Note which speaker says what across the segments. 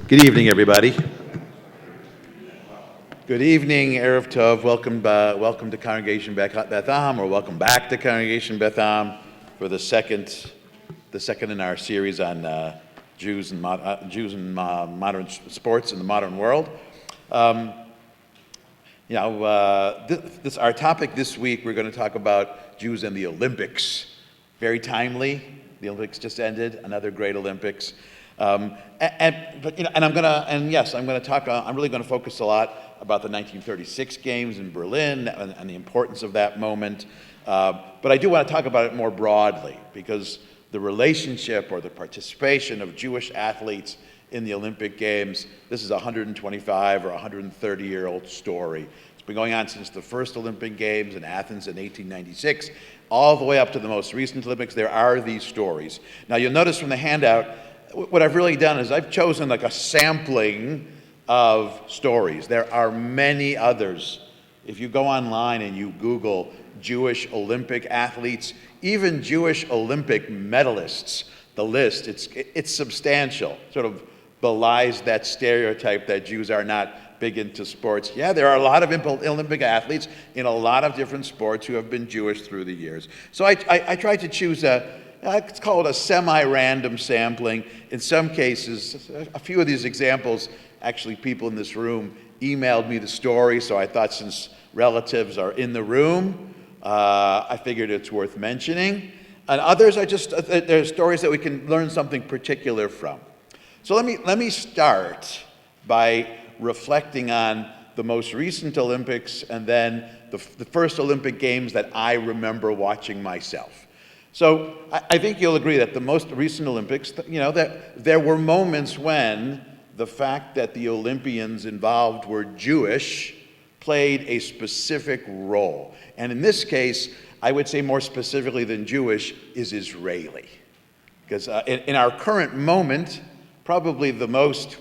Speaker 1: Good evening, everybody. Good evening, Erev Tov. Welcome to Congregation Beth Ahm, or welcome back to Congregation Beth Ahm for the second in our series on Jews and modern sports in the modern world. Our topic this week, we're going to talk about Jews and the Olympics. Very timely. The Olympics just ended. Another great Olympics. I'm really going to focus a lot about the 1936 games in Berlin and the importance of that moment. But I do want to talk about it more broadly, because the relationship or the participation of Jewish athletes in the Olympic Games, this is a 125 or 130-year-old story. It's been going on since the first Olympic Games in Athens in 1896, all the way up to the most recent Olympics. There are these stories. Now, you'll notice from the handout, what I've really done is I've chosen like a sampling of stories. There are many others. If you go online and you Google Jewish Olympic athletes, even Jewish Olympic medalists, the list, it's substantial. Sort of belies that stereotype that Jews are not big into sports. Yeah, there are a lot of Olympic athletes in a lot of different sports who have been Jewish through the years. So I tried to choose let's call it a semi-random sampling. In some cases, a few of these examples, actually people in this room emailed me the story, so I thought since relatives are in the room, I figured it's worth mentioning. And others they're stories that we can learn something particular from. So let me start by reflecting on the most recent Olympics and then the first Olympic Games that I remember watching myself. So I think you'll agree that the most recent Olympics, that there were moments when the fact that the Olympians involved were Jewish played a specific role. And in this case, I would say more specifically than Jewish is Israeli. Because in our current moment, probably the most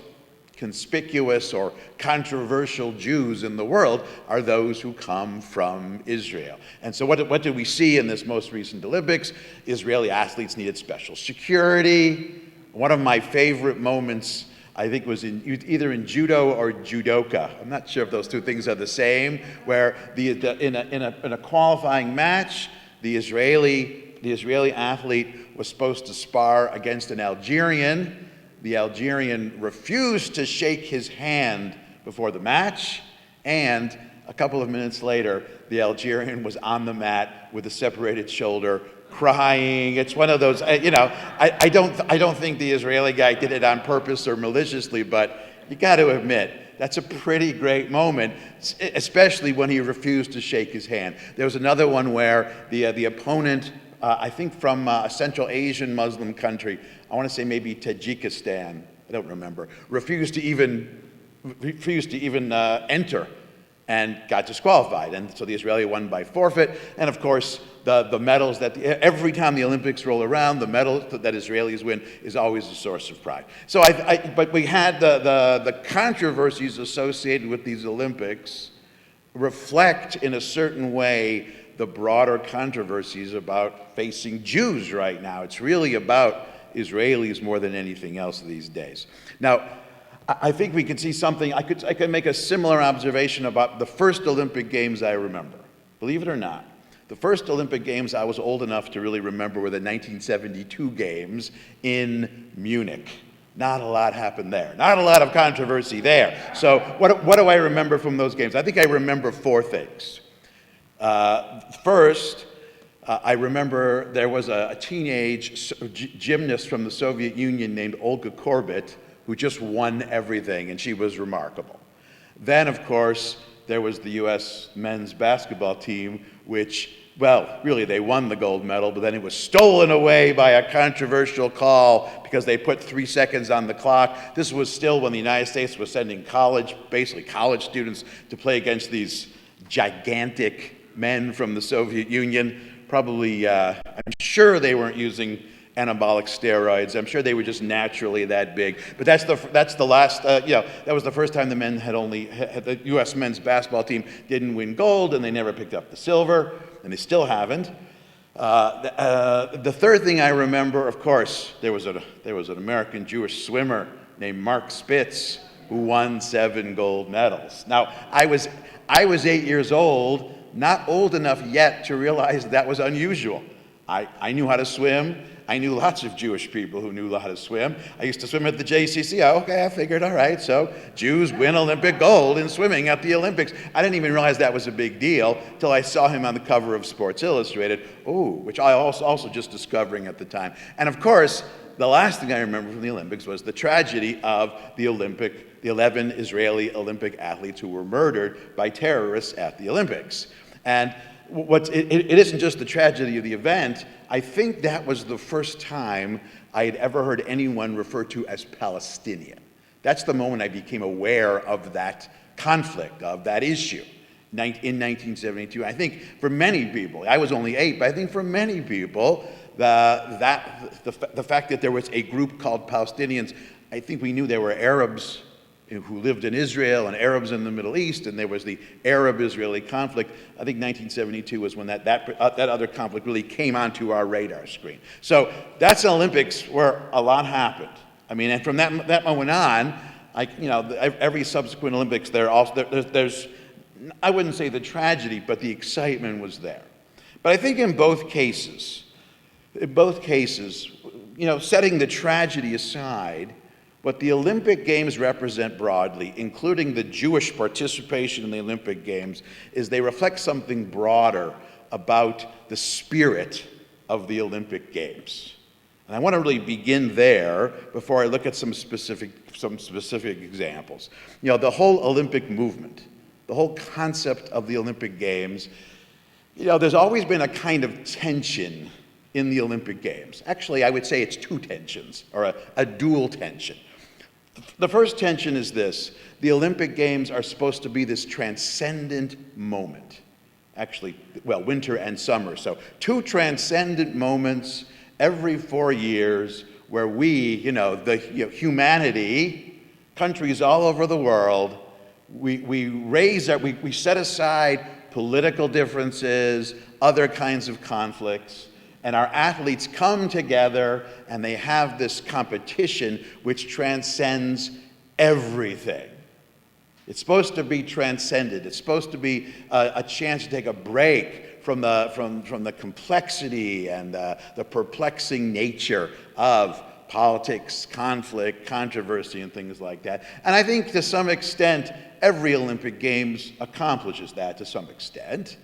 Speaker 1: conspicuous or controversial Jews in the world are those who come from Israel. And so what did we see in this most recent Olympics? Israeli athletes needed special security. One of my favorite moments, I think, was either in judo or judoka. I'm not sure if those two things are the same, where in a qualifying match, the Israeli athlete was supposed to spar against an Algerian. The Algerian refused to shake his hand before the match, and a couple of minutes later, the Algerian was on the mat with a separated shoulder, crying. It's one of those, I don't think the Israeli guy did it on purpose or maliciously, but you got to admit, that's a pretty great moment, especially when he refused to shake his hand. There was another one where the opponent, I think from a Central Asian Muslim country, I want to say maybe Tajikistan, I don't remember, refused to even enter and got disqualified. And so the Israeli won by forfeit. And of course, the medals every time the Olympics roll around, the medal that Israelis win is always a source of pride. So but we had the controversies associated with these Olympics reflect in a certain way the broader controversies about facing Jews right now. It's really about Israelis more than anything else these days. Now, I think we could see something, I could make a similar observation about the first Olympic Games I remember. Believe it or not, the first Olympic Games I was old enough to really remember were the 1972 Games in Munich. Not a lot happened there. Not a lot of controversy there. So what do I remember from those games? I think I remember four things. First, I remember there was a teenage gymnast from the Soviet Union named Olga Korbut who just won everything, and she was remarkable. Then, of course, there was the U.S. men's basketball team, which, well, really they won the gold medal, but then it was stolen away by a controversial call because they put 3 seconds on the clock. This was still when the United States was sending basically college students to play against these gigantic men from the Soviet Union. Probably, I'm sure they weren't using anabolic steroids. I'm sure they were just naturally that big. But that's the last, that was the first time the U.S. men's basketball team didn't win gold, and they never picked up the silver, and they still haven't. The third thing I remember, of course, there was an American Jewish swimmer named Mark Spitz, who won 7 gold medals. Now, I was 8 years old, not old enough yet to realize that was unusual. I knew how to swim. I knew lots of Jewish people who knew how to swim. I used to swim at the JCC. Okay, I figured, all right, so Jews win Olympic gold in swimming at the Olympics. I didn't even realize that was a big deal till I saw him on the cover of Sports Illustrated, which I also just discovering at the time. And of course, the last thing I remember from the Olympics was the tragedy of the 11 Israeli Olympic athletes who were murdered by terrorists at the Olympics. And it isn't just the tragedy of the event. I think that was the first time I had ever heard anyone referred to as Palestinian. That's the moment I became aware of that conflict, of that issue in 1972. I think for many people, I was only 8, but I think for many people, the fact that there was a group called Palestinians, I think we knew there were Arabs who lived in Israel and Arabs in the Middle East, and there was the Arab-Israeli conflict. I think 1972 was when that other conflict really came onto our radar screen. So that's an Olympics where a lot happened. I mean, and from that moment on, every subsequent Olympics, there's I wouldn't say the tragedy, but the excitement was there. But I think in both cases, setting the tragedy aside, what the Olympic Games represent broadly, including the Jewish participation in the Olympic Games, is they reflect something broader about the spirit of the Olympic Games. And I want to really begin there before I look at some specific examples. The whole Olympic movement, the whole concept of the Olympic Games, there's always been a kind of tension in the Olympic Games. Actually, I would say it's 2 tensions, or a dual tension. The first tension is this: the Olympic Games are supposed to be this transcendent moment. Actually, winter and summer. So 2 transcendent moments every 4 years where we, humanity, countries all over the world, we set aside political differences, other kinds of conflicts, and our athletes come together and they have this competition which transcends everything. It's supposed to be transcended. It's supposed to be a chance to take a break from the complexity and the perplexing nature of politics, conflict, controversy, and things like that. And I think to some extent, every Olympic Games accomplishes that to some extent.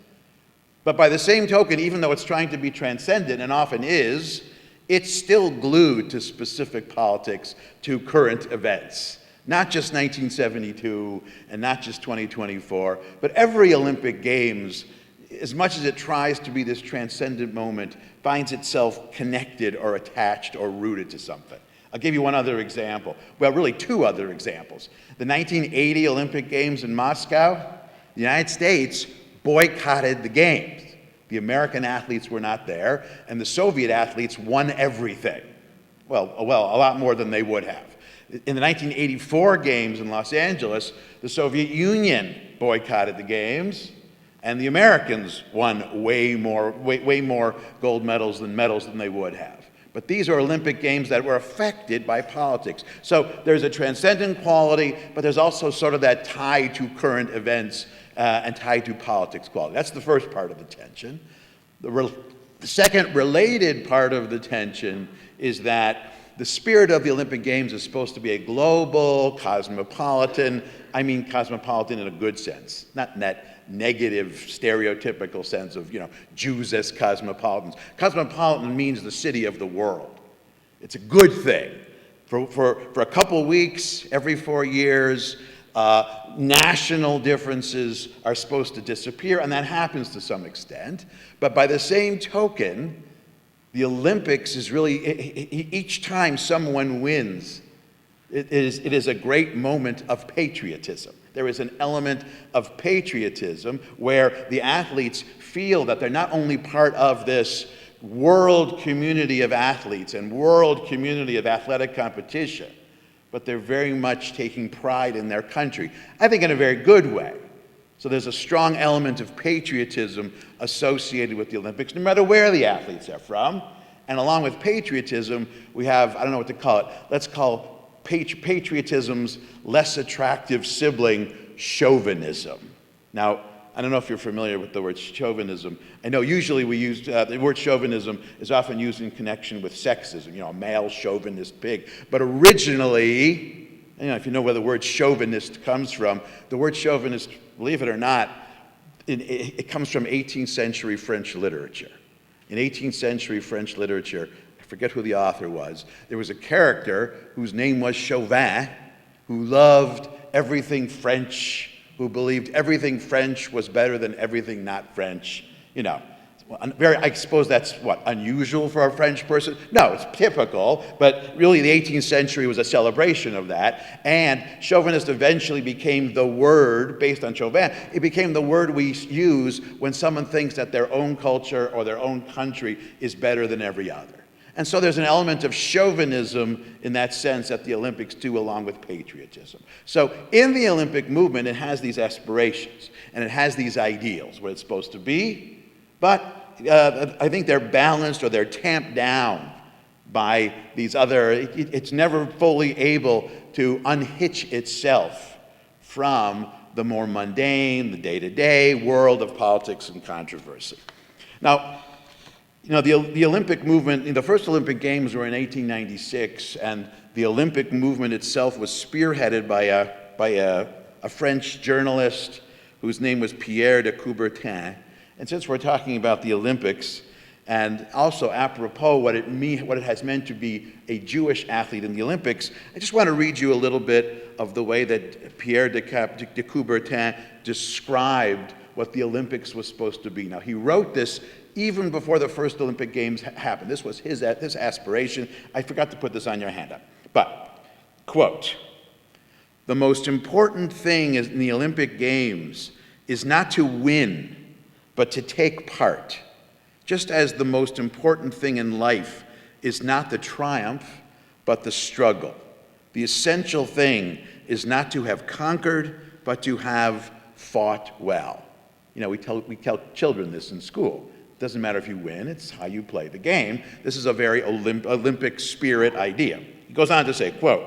Speaker 1: But by the same token, even though it's trying to be transcendent, and often is, it's still glued to specific politics, to current events. Not just 1972 and not just 2024, but every Olympic Games, as much as it tries to be this transcendent moment, finds itself connected or attached or rooted to something. I'll give you one other example. Well, really 2 other examples. The 1980 Olympic Games in Moscow, the United States boycotted the games. The American athletes were not there, and the Soviet athletes won everything. Well, a lot more than they would have. In the 1984 games in Los Angeles, the Soviet Union boycotted the games, and the Americans won way more gold medals than they would have. But these are Olympic Games that were affected by politics. So there's a transcendent quality, but there's also sort of that tie to current events and tied to politics quality. That's the first part of the tension. The second related part of the tension is that the spirit of the Olympic Games is supposed to be a global, cosmopolitan in a good sense, not in that negative, stereotypical sense of, Jews as cosmopolitans. Cosmopolitan means the city of the world. It's a good thing. For a couple weeks, every 4 years, national differences are supposed to disappear, and that happens to some extent. But by the same token, the Olympics is really, each time someone wins, it is a great moment of patriotism. There is an element of patriotism where the athletes feel that they're not only part of this world community of athletes and world community of athletic competition, but they're very much taking pride in their country, I think in a very good way. So there's a strong element of patriotism associated with the Olympics, no matter where the athletes are from. And along with patriotism, we have, I don't know what to call it, let's call patriotism's less attractive sibling, chauvinism. Now, I don't know if you're familiar with the word chauvinism. I know usually we use, the word chauvinism is often used in connection with sexism, a male chauvinist pig. But originally, if you know where the word chauvinist comes from, the word chauvinist, believe it or not, it comes from 18th century French literature. In 18th century French literature, I forget who the author was, there was a character whose name was Chauvin, who loved everything French, who believed everything French was better than everything not French. I suppose that's unusual for a French person? No, it's typical, but really the 18th century was a celebration of that, and chauvinist eventually became the word, based on Chauvin, it became the word we use when someone thinks that their own culture or their own country is better than every other. And so there's an element of chauvinism in that sense that the Olympics do along with patriotism. So in the Olympic movement, it has these aspirations, and it has these ideals, what it's supposed to be, but I think they're balanced or they're tamped down by these other, it's never fully able to unhitch itself from the more mundane, the day-to-day world of politics and controversy. Now, the Olympic movement, the first Olympic Games were in 1896, and the Olympic movement itself was spearheaded by a French journalist whose name was Pierre de Coubertin. And since we're talking about the Olympics, and also apropos what it has meant to be a Jewish athlete in the Olympics, I just want to read you a little bit of the way that Pierre de Coubertin described what the Olympics was supposed to be. Now, he wrote this even before the first Olympic Games happened. This was his aspiration. I forgot to put this on your handout. But, quote, "The most important thing in the Olympic Games is not to win, but to take part, just as the most important thing in life is not the triumph, but the struggle. The essential thing is not to have conquered, but to have fought well." We tell children this in school. It doesn't matter if you win, it's how you play the game. This is a very Olympic spirit idea. He goes on to say, quote,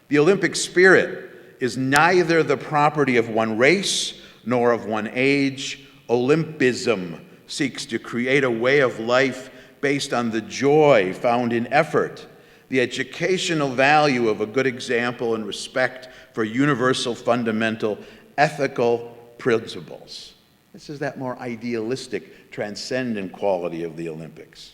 Speaker 1: "The Olympic spirit is neither the property of one race nor of one age. Olympism seeks to create a way of life based on the joy found in effort, the educational value of a good example and respect for universal fundamental ethical principles." This is that more idealistic, transcendent quality of the Olympics.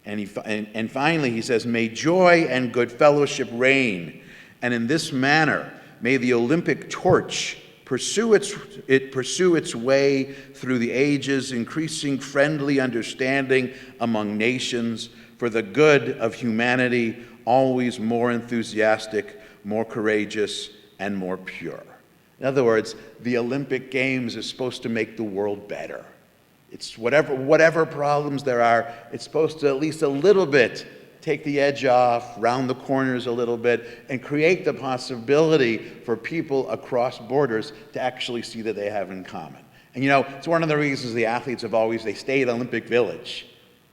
Speaker 1: And finally, he says, "May joy and good fellowship reign, and in this manner may the Olympic torch pursue its way through the ages, increasing friendly understanding among nations for the good of humanity, always more enthusiastic, more courageous, and more pure." In other words, the Olympic Games is supposed to make the world better. It's whatever problems there are, it's supposed to at least a little bit take the edge off, round the corners a little bit, and create the possibility for people across borders to actually see that they have in common. And it's one of the reasons the athletes they stay at Olympic Village.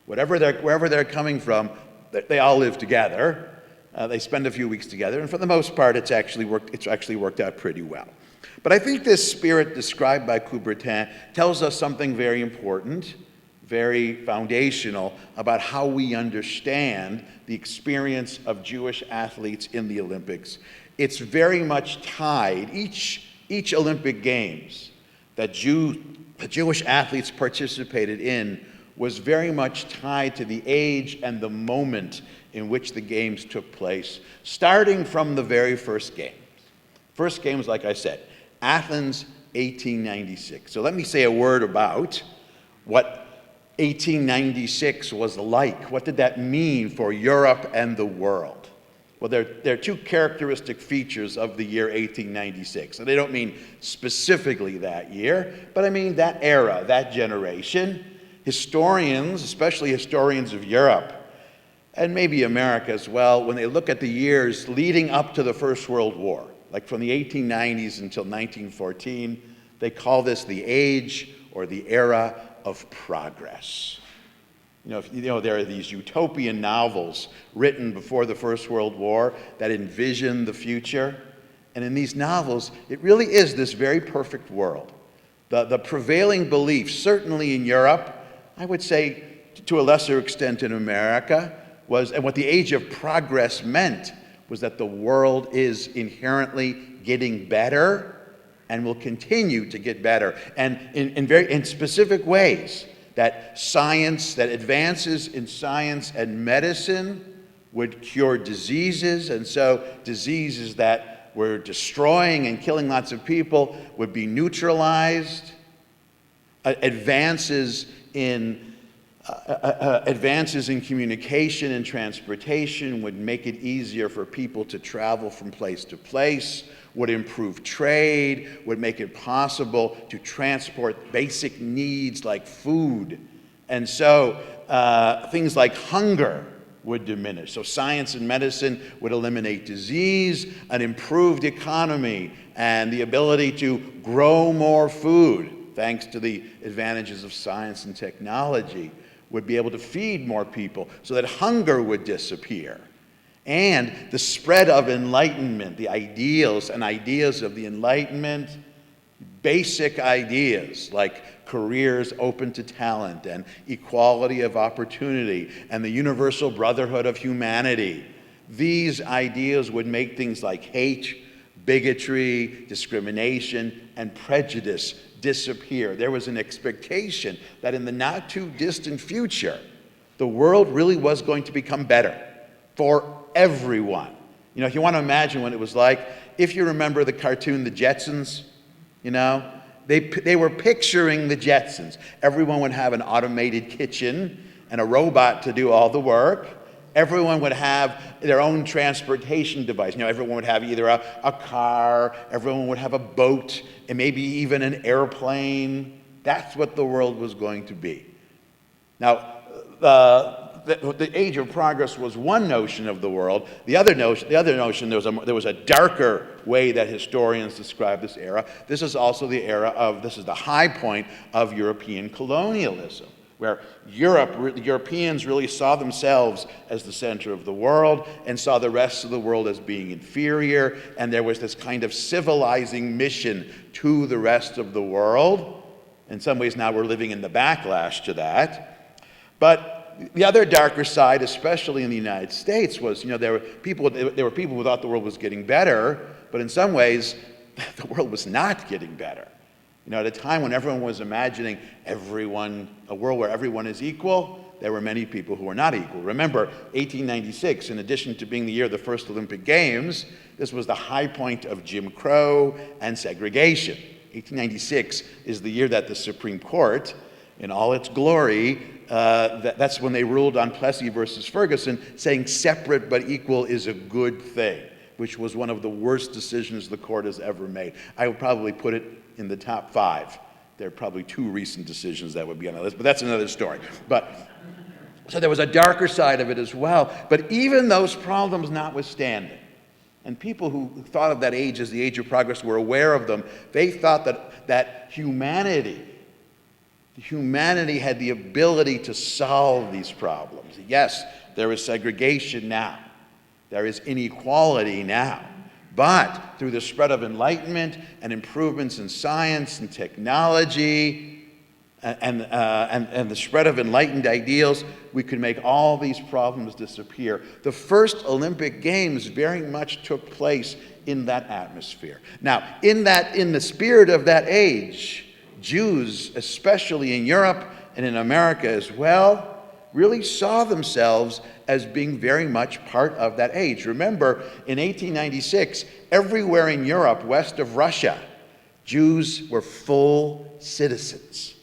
Speaker 1: Wherever they're coming from, they all live together. They spend a few weeks together, and for the most part, it's actually worked out pretty well. But I think this spirit described by Coubertin tells us something very important, very foundational about how we understand the experience of Jewish athletes in the Olympics. It's very much tied, each Olympic Games that the Jewish athletes participated in was very much tied to the age and the moment in which the games took place, starting from the very first games. First games, like I said, Athens, 1896. So let me say a word about what 1896 was like. What did that mean for Europe and the world? Well, there are two characteristic features of the year 1896. And they don't mean specifically that year, but I mean that era, that generation. Historians, especially historians of Europe, and maybe America as well, when they look at the years leading up to the First World War, like from the 1890s until 1914, they call this the age or the era of progress. There are these utopian novels written before the First World War that envision the future. And in these novels, it really is this very perfect world. The prevailing belief, certainly in Europe, I would say to a lesser extent in America, and what the age of progress meant was that the world is inherently getting better and will continue to get better. And in specific ways, that advances in science and medicine would cure diseases, and so diseases that were destroying and killing lots of people would be neutralized. Advances in communication and transportation would make it easier for people to travel from place to place, would improve trade, would make it possible to transport basic needs like food. And so things like hunger would diminish. So science and medicine would eliminate disease, an improved economy, and the ability to grow more food, thanks to the advantages of science and technology, would be able to feed more people so that hunger would disappear. And the spread of enlightenment, the ideals and ideas of the Enlightenment, basic ideas like careers open to talent and equality of opportunity and the universal brotherhood of humanity. These ideas would make things like hate, bigotry, discrimination, and prejudice disappear. There was an expectation that in the not too distant future, the world really was going to become better for everyone. If you want to imagine what it was like, if you remember the cartoon The Jetsons, they were picturing the Jetsons. Everyone would have an automated kitchen and a robot to do all the work. Everyone would have their own transportation device. Everyone would have either a car, everyone would have a boat, and maybe even an airplane. That's what the world was going to be. Now, the age of progress was one notion of the world. The other notion, there was a darker way that historians describe this era. This is also this is the high point of European colonialism, where Europeans really saw themselves as the center of the world and saw the rest of the world as being inferior, and there was this kind of civilizing mission to the rest of the world. In some ways now we're living in the backlash to that. But the other darker side, especially in the United States, was there were people who thought the world was getting better, but in some ways the world was not getting better. At a time when everyone was imagining a world where everyone is equal, there were many people who were not equal. Remember, 1896, in addition to being the year of the first Olympic Games, this was the high point of Jim Crow and segregation. 1896 is the year that the Supreme Court, in all its glory, that's when they ruled on Plessy versus Ferguson, saying separate but equal is a good thing, which was one of the worst decisions the court has ever made. I would probably put it in the top 5. There are probably 2 recent decisions that would be on the list, but that's another story. So there was a darker side of it as well. But even those problems notwithstanding, and people who thought of that age as the age of progress were aware of them, they thought that humanity had the ability to solve these problems. Yes, there is segregation now. There is inequality now. But through the spread of enlightenment and improvements in science and technology and the spread of enlightened ideals, we could make all these problems disappear. The first Olympic Games very much took place in that atmosphere. Now, in the spirit of that age, Jews, especially in Europe and in America as well, really saw themselves as being very much part of that age. Remember, in 1896, everywhere in Europe west of Russia, Jews were full citizens.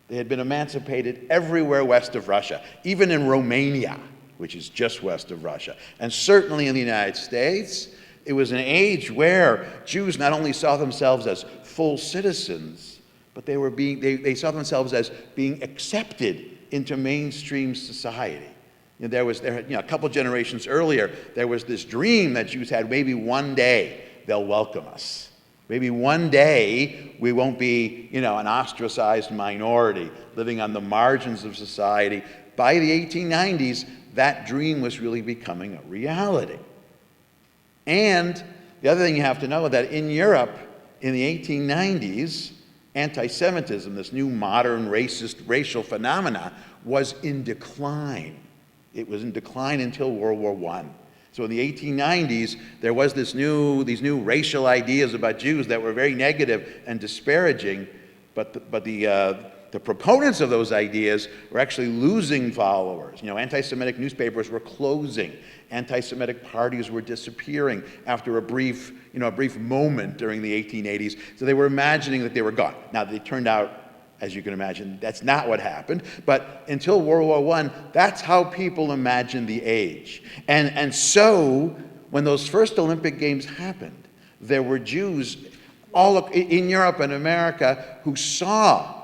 Speaker 1: They had been emancipated everywhere west of Russia, even in Romania, which is just west of Russia. And certainly in the United States, it was an age where Jews not only saw themselves as full citizens, but they saw themselves as being accepted into mainstream society. A couple generations earlier, there was this dream that Jews had, maybe one day they'll welcome us. Maybe one day we won't be, an ostracized minority living on the margins of society. by the 1890s, that dream was really becoming a reality. And the other thing you have to know is that in Europe, in the 1890s, anti-Semitism, this new modern racist racial phenomena, was in decline. It was in decline until World War I. So in the 1890s, there was these new racial ideas about Jews that were very negative and disparaging, but the proponents of those ideas were actually losing followers. Anti-Semitic newspapers were closing. Anti-Semitic parties were disappearing after a brief moment during the 1880s. So they were imagining that they were gone. Now, they turned out, as you can imagine, that's not what happened. But until World War I, that's how people imagined the age. And so, when those first Olympic Games happened, there were Jews all in Europe and America who saw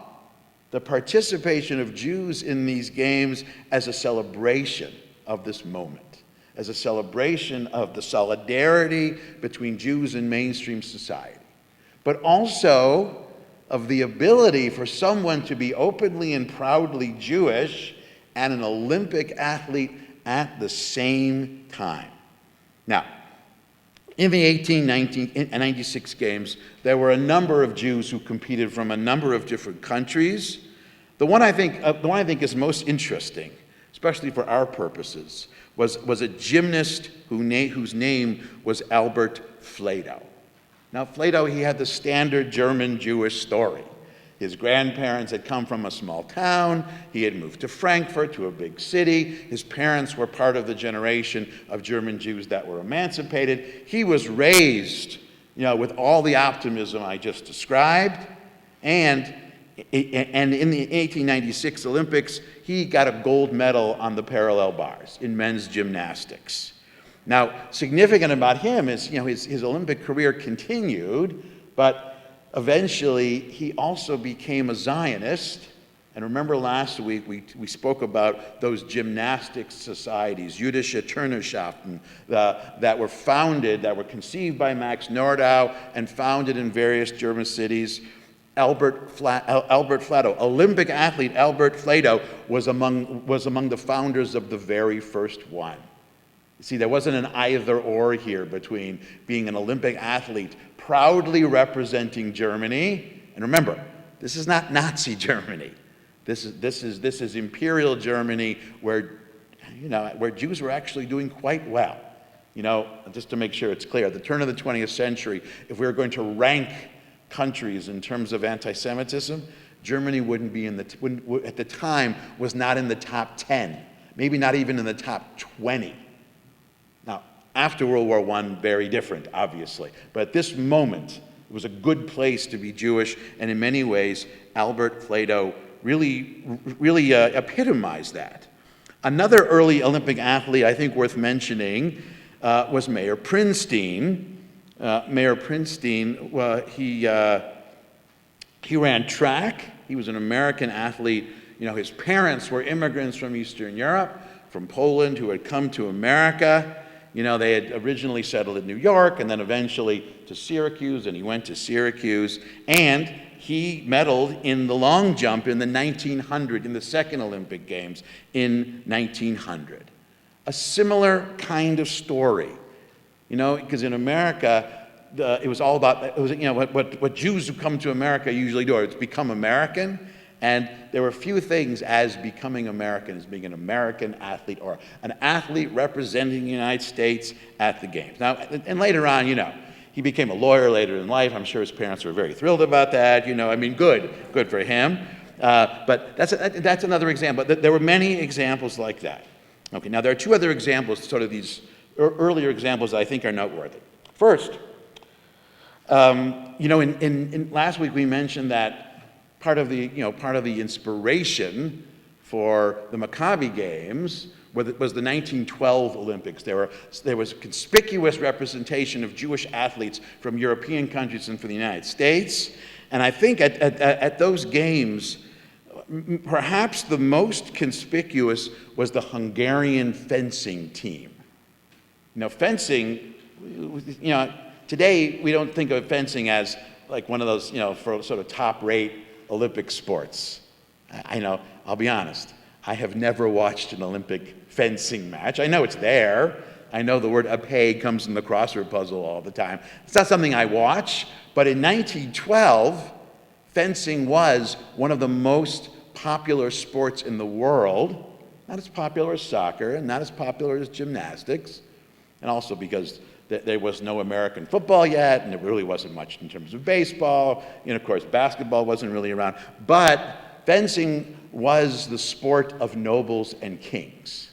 Speaker 1: the participation of Jews in these games as a celebration of this moment, as a celebration of the solidarity between Jews and mainstream society, but also of the ability for someone to be openly and proudly Jewish and an Olympic athlete at the same time. Now, in the 1896 Games, there were a number of Jews who competed from a number of different countries. The one I think is most interesting, especially for our purposes, was a gymnast whose name was Albert Flatow. Now, Flatow, he had the standard German Jewish story. His grandparents had come from a small town. He had moved to Frankfurt, to a big city. His parents were part of the generation of German Jews that were emancipated. He was raised, with all the optimism I just described. And in the 1896 Olympics, he got a gold medal on the parallel bars in men's gymnastics. Now, significant about him is, his Olympic career continued, but eventually he also became a Zionist. And remember last week we spoke about those gymnastics societies, Jüdische Turnerschaften, that were conceived by Max Nordau and founded in various German cities. Albert Flatow, Olympic athlete Albert Flatow, was among the founders of the very first one. See, there wasn't an either-or here between being an Olympic athlete proudly representing Germany, and remember, this is not Nazi Germany. This is Imperial Germany, where Jews were actually doing quite well. Just to make sure it's clear, at the turn of the 20th century, if we were going to rank countries in terms of anti-Semitism, Germany at the time was not in the top 10, maybe not even in the top 20. Now, after World War I, very different, obviously. But at this moment, it was a good place to be Jewish, and in many ways, Albert Flatow really epitomized that. Another early Olympic athlete I think worth mentioning was Mayer Prinstein. Mayer Prinstein, he ran track. He was an American athlete. His parents were immigrants from Eastern Europe, from Poland, who had come to America. They had originally settled in New York and then eventually to Syracuse, and he went to Syracuse. And he medaled in the long jump in the second Olympic Games in 1900. A similar kind of story, because in America, it was all about, what Jews who come to America usually do, is become American. And there were few things as becoming American as being an American athlete or an athlete representing the United States at the Games. Now, and later on, he became a lawyer later in life. I'm sure his parents were very thrilled about that. Good for him. But that's another example. There were many examples like that. Okay, now there are two other examples, sort of these earlier examples that I think are noteworthy. First, in last week we mentioned that part of the inspiration for the Maccabi Games was the 1912 Olympics. There was a conspicuous representation of Jewish athletes from European countries and from the United States. And I think at those games, perhaps the most conspicuous was the Hungarian fencing team. Fencing, today we don't think of fencing as like one of those, for sort of top-rate Olympic sports. I know, I'll be honest. I have never watched an Olympic fencing match. I know it's there. I know the word épée comes in the crossword puzzle all the time. It's not something I watch, but in 1912, fencing was one of the most popular sports in the world. Not as popular as soccer, and not as popular as gymnastics, and also because there was no American football yet, and there really wasn't much in terms of baseball, and of course basketball wasn't really around, but fencing was the sport of nobles and kings.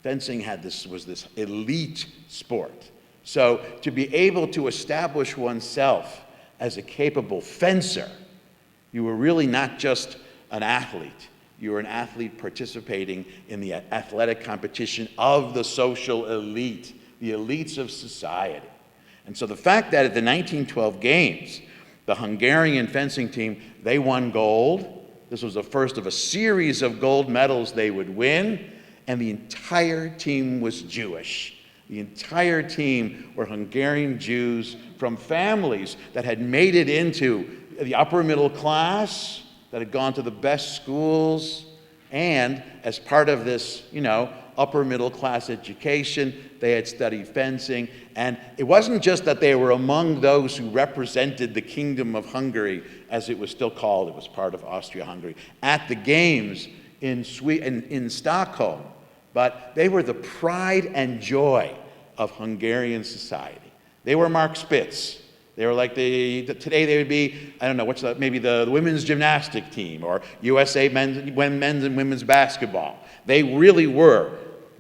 Speaker 1: Fencing was this elite sport. So to be able to establish oneself as a capable fencer, you were really not just an athlete. You were an athlete participating in the athletic competition of the social elite, the elites of society. And so the fact that at the 1912 Games, the Hungarian fencing team, they won gold. This was the first of a series of gold medals they would win, and the entire team was Jewish. The entire team were Hungarian Jews from families that had made it into the upper middle class, that had gone to the best schools, and as part of this, upper middle class education, they had studied fencing. And it wasn't just that they were among those who represented the Kingdom of Hungary, as it was still called. It was part of Austria-Hungary, at the Games in Stockholm, but they were the pride and joy of Hungarian society. They were Mark Spitz. They were like today they would be, I don't know, maybe the women's gymnastic team, or USA men's and women's basketball. They really were.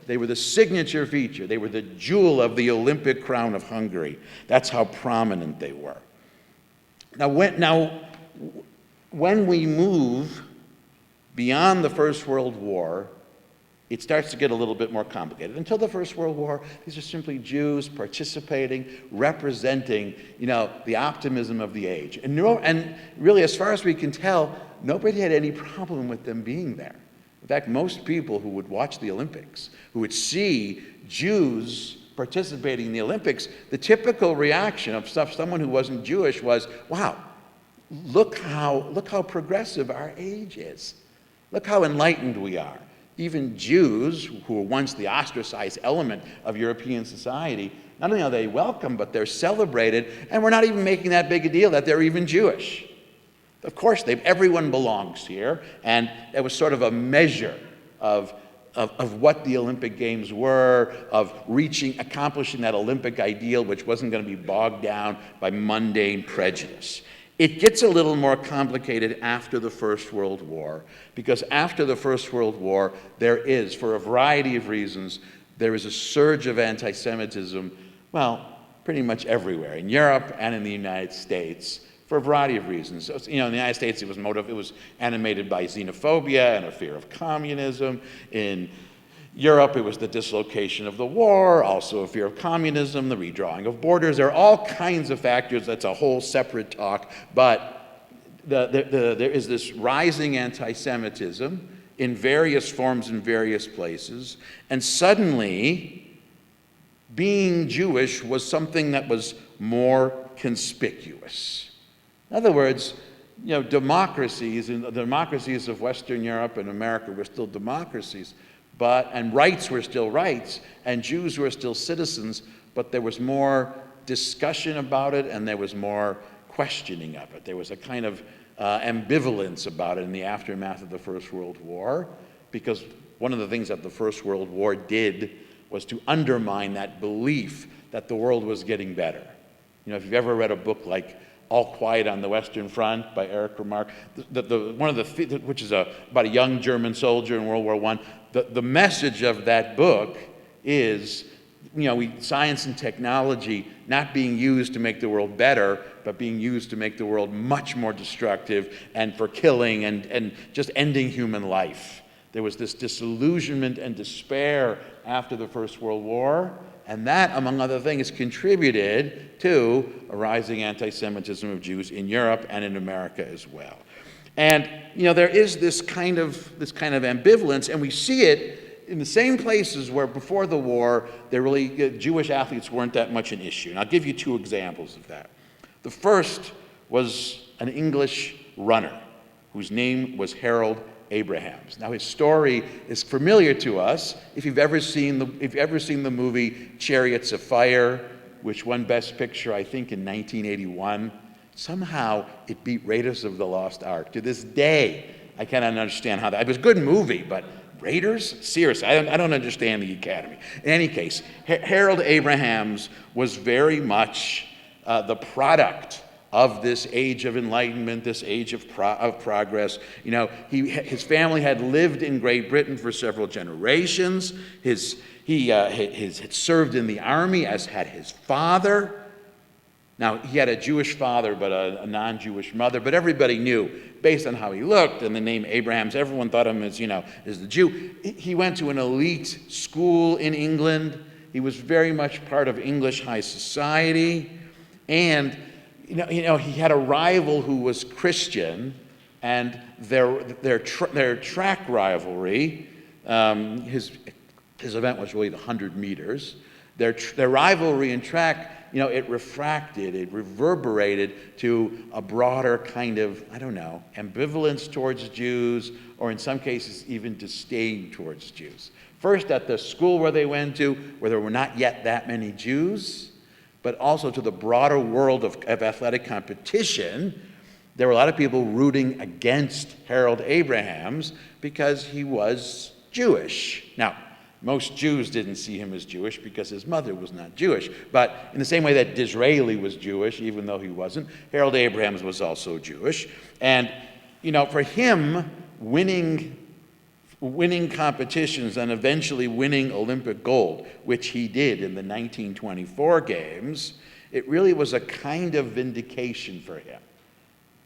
Speaker 1: They were the signature feature. They were the jewel of the Olympic crown of Hungary. That's how prominent they were. Now when we move beyond the First World War, it starts to get a little bit more complicated. Until the First World War, these are simply Jews participating, representing, the optimism of the age. And really, as far as we can tell, nobody had any problem with them being there. In fact, most people who would watch the Olympics, who would see Jews participating in the Olympics, the typical reaction of someone who wasn't Jewish was, wow, look how progressive our age is. Look how enlightened we are. Even Jews, who were once the ostracized element of European society, not only are they welcome, but they're celebrated, and we're not even making that big a deal that they're even Jewish. Of course, everyone belongs here, and it was sort of a measure of what the Olympic Games were, of accomplishing that Olympic ideal, which wasn't going to be bogged down by mundane prejudice. It gets a little more complicated after the First World War, because after the First World War, there is, for a variety of reasons, there is a surge of anti-Semitism, pretty much everywhere, in Europe and in the United States, for a variety of reasons. So, in the United States, it was animated by xenophobia and a fear of communism. In Europe, it was the dislocation of the war, also a fear of communism, the redrawing of borders. There are all kinds of factors. That's a whole separate talk. But there is this rising anti-Semitism in various forms in various places. And suddenly, being Jewish was something that was more conspicuous. In other words, democracies, and the democracies of Western Europe and America were still democracies, and rights were still rights, and Jews were still citizens, but there was more discussion about it, and there was more questioning of it. There was a kind of ambivalence about it in the aftermath of the First World War, because one of the things that the First World War did was to undermine that belief that the world was getting better. If you've ever read a book like All Quiet on the Western Front by Erich Remarque, which is about a young German soldier in World War I, the message of that book is, science and technology not being used to make the world better, but being used to make the world much more destructive and for killing and just ending human life. There was this disillusionment and despair after the First World War, and that, among other things, contributed to a rising anti-Semitism of Jews in Europe and in America as well. And there is this kind of ambivalence, and we see it in the same places where before the war, Jewish athletes weren't that much an issue. And I'll give you two examples of that. The first was an English runner whose name was Harold Abrahams. Now his story is familiar to us if you've ever seen the movie Chariots of Fire, which won Best Picture, I think, in 1981. Somehow it beat Raiders of the Lost Ark. To this day, I cannot understand how that. It was a good movie, but Raiders? Seriously, I don't understand the Academy. In any case, Harold Abrahams was very much the product of this age of enlightenment, this age of progress. You know, his family had lived in Great Britain for several generations. He had served in the army, as had his father. Now, he had a Jewish father, but a non-Jewish mother. But everybody knew, based on how he looked and the name Abrahams, everyone thought of him as, as the Jew. He went to an elite school in England. He was very much part of English high society. And, he had a rival who was Christian, and their track rivalry, his event was really the 100 meters. Their rivalry in track, it reverberated to a broader kind of, ambivalence towards Jews, or in some cases even disdain towards Jews. First at the school where they went to, where there were not yet that many Jews, but also to the broader world of athletic competition. There were a lot of people rooting against Harold Abrahams because he was Jewish. Now, most Jews didn't see him as Jewish because his mother was not Jewish. But in the same way that Disraeli was Jewish, even though he wasn't, Harold Abrahams was also Jewish. And, for him, winning competitions and eventually winning Olympic gold, which he did in the 1924 games, it really was a kind of vindication for him.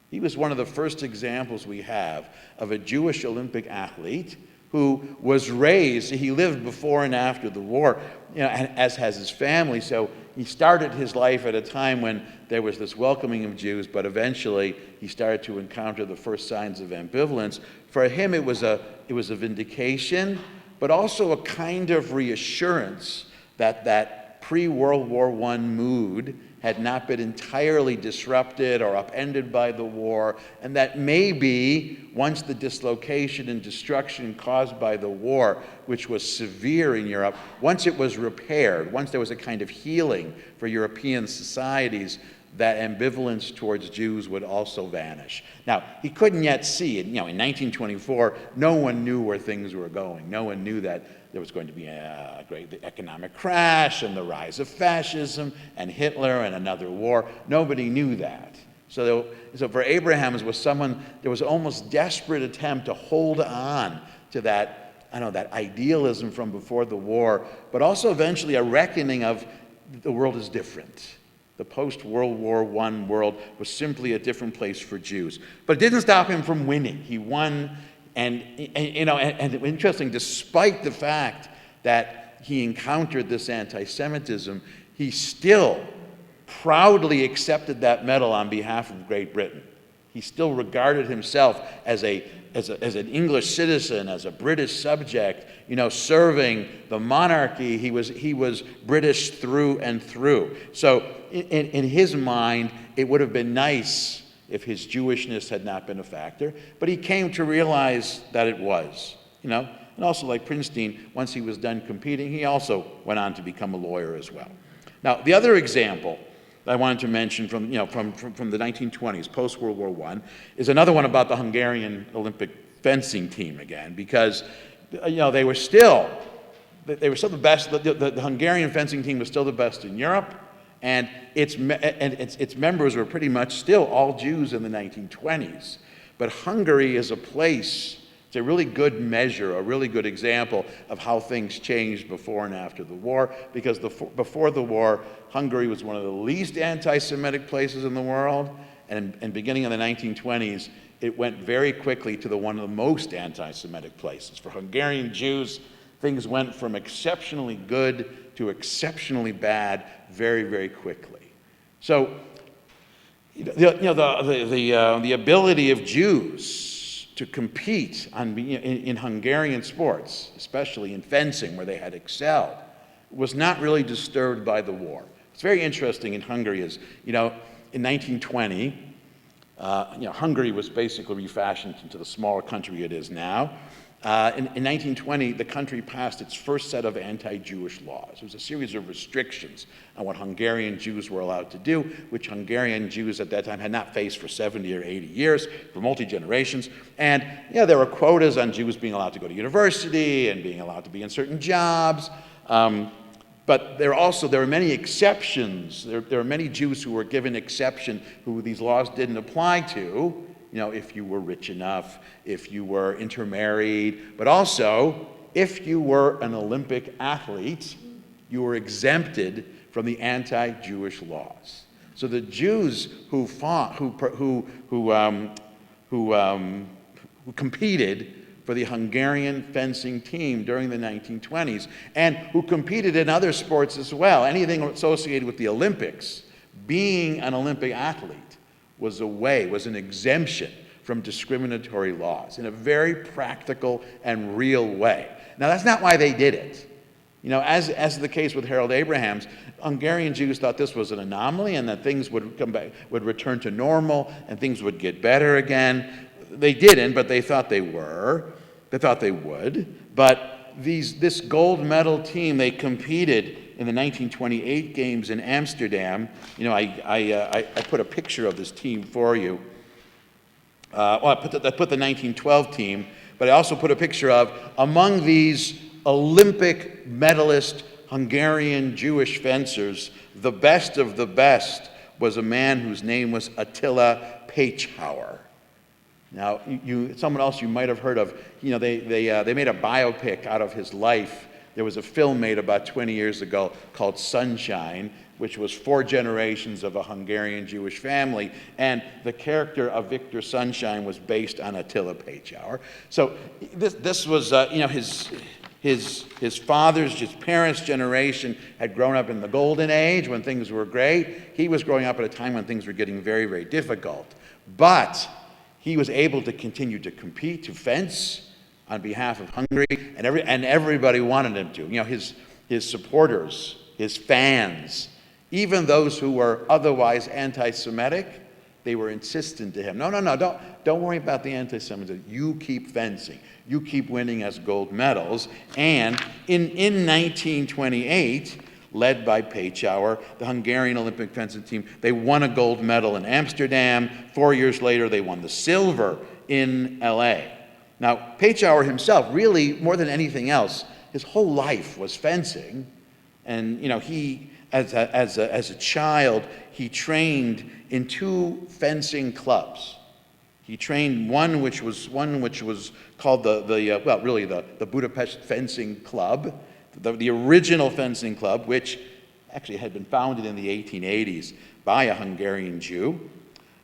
Speaker 1: He was one of the first examples we have of a Jewish Olympic athlete who was raised. He lived before and after the war, as has his family. So he started his life at a time when there was this welcoming of Jews, but eventually he started to encounter the first signs of ambivalence. For him, it was a vindication, but also a kind of reassurance that pre-World War I mood had not been entirely disrupted or upended by the war, and that maybe once the dislocation and destruction caused by the war, which was severe in Europe, once it was repaired, once there was a kind of healing for European societies, that ambivalence towards Jews would also vanish. Now, he couldn't yet see it. In 1924, no one knew where things were going. No one knew that there was going to be a great economic crash and the rise of fascism and Hitler and another war. Nobody knew that. So for Abraham, there was almost desperate attempt to hold on to that idealism from before the war, but also eventually a reckoning of the world is different. The post-World War I world was simply a different place for Jews. But it didn't stop him from winning. He won, and interesting, despite the fact that he encountered this anti-Semitism, he still proudly accepted that medal on behalf of Great Britain. He still regarded himself as an English citizen, as a British subject, serving the monarchy. He was British through and through. So in his mind, it would have been nice if his Jewishness had not been a factor, but he came to realize that it was, And also, like Princeton, once he was done competing, he also went on to become a lawyer as well. Now, the other example I wanted to mention from the 1920s, post-World War I, is another one about the Hungarian Olympic fencing team again, because they were still the best. The Hungarian fencing team was still the best in Europe, and its members were pretty much still all Jews in the 1920s. But Hungary is a place. It's a really good measure, a really good example of how things changed before and after the war, because before the war, Hungary was one of the least anti-Semitic places in the world, and beginning in the 1920s, it went very quickly to one of the most anti-Semitic places. For Hungarian Jews, things went from exceptionally good to exceptionally bad very, very quickly. So, the ability of Jews to compete in Hungarian sports, especially in fencing where they had excelled, was not really disturbed by the war. It's very interesting in Hungary in 1920, Hungary was basically refashioned into the smaller country it is now. In 1920, the country passed its first set of anti-Jewish laws. It was a series of restrictions on what Hungarian Jews were allowed to do, which Hungarian Jews at that time had not faced for 70 or 80 years, for multi-generations. And there were quotas on Jews being allowed to go to university and being allowed to be in certain jobs. But there were many exceptions. There were many Jews who were given exception who these laws didn't apply to. If you were rich enough, if you were intermarried, but also if you were an Olympic athlete, you were exempted from the anti-Jewish laws. So the Jews who fought, who competed for the Hungarian fencing team during the 1920s, and who competed in other sports as well, anything associated with the Olympics, being an Olympic athlete was an exemption from discriminatory laws in a very practical and real way. Now, that's not why they did it. As the case with Harold Abrahams, Hungarian Jews thought this was an anomaly and that things would come back, would return to normal and things would get better again. They didn't, but they thought they were. They thought they would. But this gold medal team, they competed in the 1928 games in Amsterdam. I put a picture of this team for you. I put the 1912 team, but I also put a picture of, among these Olympic medalist Hungarian Jewish fencers, the best of the best was a man whose name was Attila Pechauer. Now, someone else you might have heard of, they made a biopic out of his life. There was a film made about 20 years ago called Sunshine, which was 4 generations of a Hungarian Jewish family, and the character of Victor Sunshine was based on Attila Pechauer. So this was, his parents' generation had grown up in the golden age when things were great. He was growing up at a time when things were getting very, very difficult. But he was able to continue to compete, to fence on behalf of Hungary, and everybody wanted him to. His supporters, his fans, even those who were otherwise anti-Semitic, they were insistent to him. No, don't worry about the anti-Semitism. You keep fencing. You keep winning us gold medals. And in 1928, led by Pechauer, the Hungarian Olympic fencing team, they won a gold medal in Amsterdam. 4 years later, they won the silver in LA. Now, Pechauer himself, really, more than anything else, his whole life was fencing. And, he, as a child, he trained in 2 fencing clubs. He trained one which was called the Budapest Fencing Club, the original fencing club, which actually had been founded in the 1880s by a Hungarian Jew.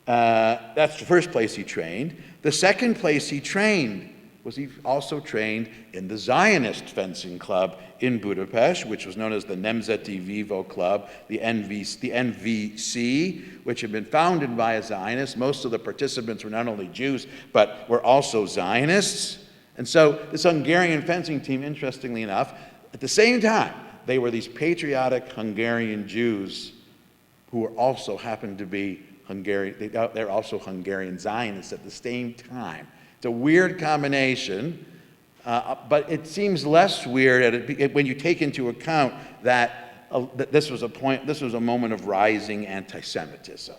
Speaker 1: That's the first place he trained. The second place he trained was he also trained in the Zionist fencing club in Budapest, which was known as the Nemzeti Vívó Club, the NVC, which had been founded by a Zionist. Most of the participants were not only Jews, but were also Zionists. And so this Hungarian fencing team, interestingly enough, at the same time, they were these patriotic Hungarian Jews who were also happened to be Hungarian. They're also Hungarian Zionists at the same time. It's a weird combination, but it seems less weird when you take into account that this was a moment of rising anti-Semitism,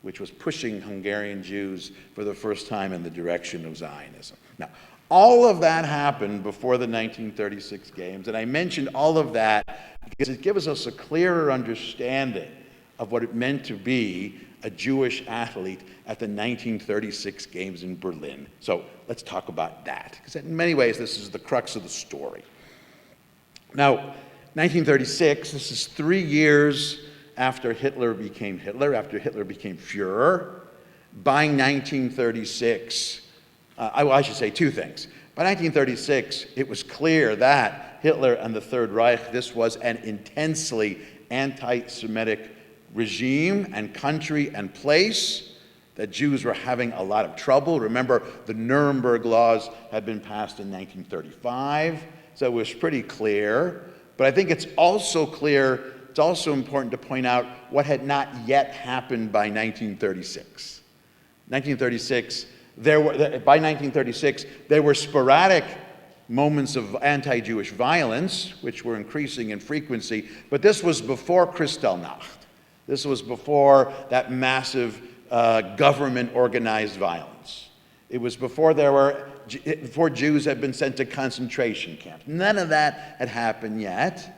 Speaker 1: which was pushing Hungarian Jews for the first time in the direction of Zionism. Now, all of that happened before the 1936 games, and I mentioned all of that because it gives us a clearer understanding of what it meant to be a Jewish athlete at the 1936 games in Berlin. So let's talk about that, because in many ways this is the crux of the story. Now, 1936, this is 3 years after Hitler became Hitler, after Hitler became Führer. By 1936, I should say 2 things. By 1936, it was clear that Hitler and the Third Reich, this was an intensely anti-Semitic regime and country and place, that Jews were having a lot of trouble. Remember, the Nuremberg laws had been passed in 1935, so it was pretty clear. But I think it's also clear, it's also important to point out what had not yet happened by 1936. 1936, by 1936, there were sporadic moments of anti-Jewish violence, which were increasing in frequency, but this was before Kristallnacht. This was before that massive government-organized violence. It was before before Jews had been sent to concentration camps. None of that had happened yet.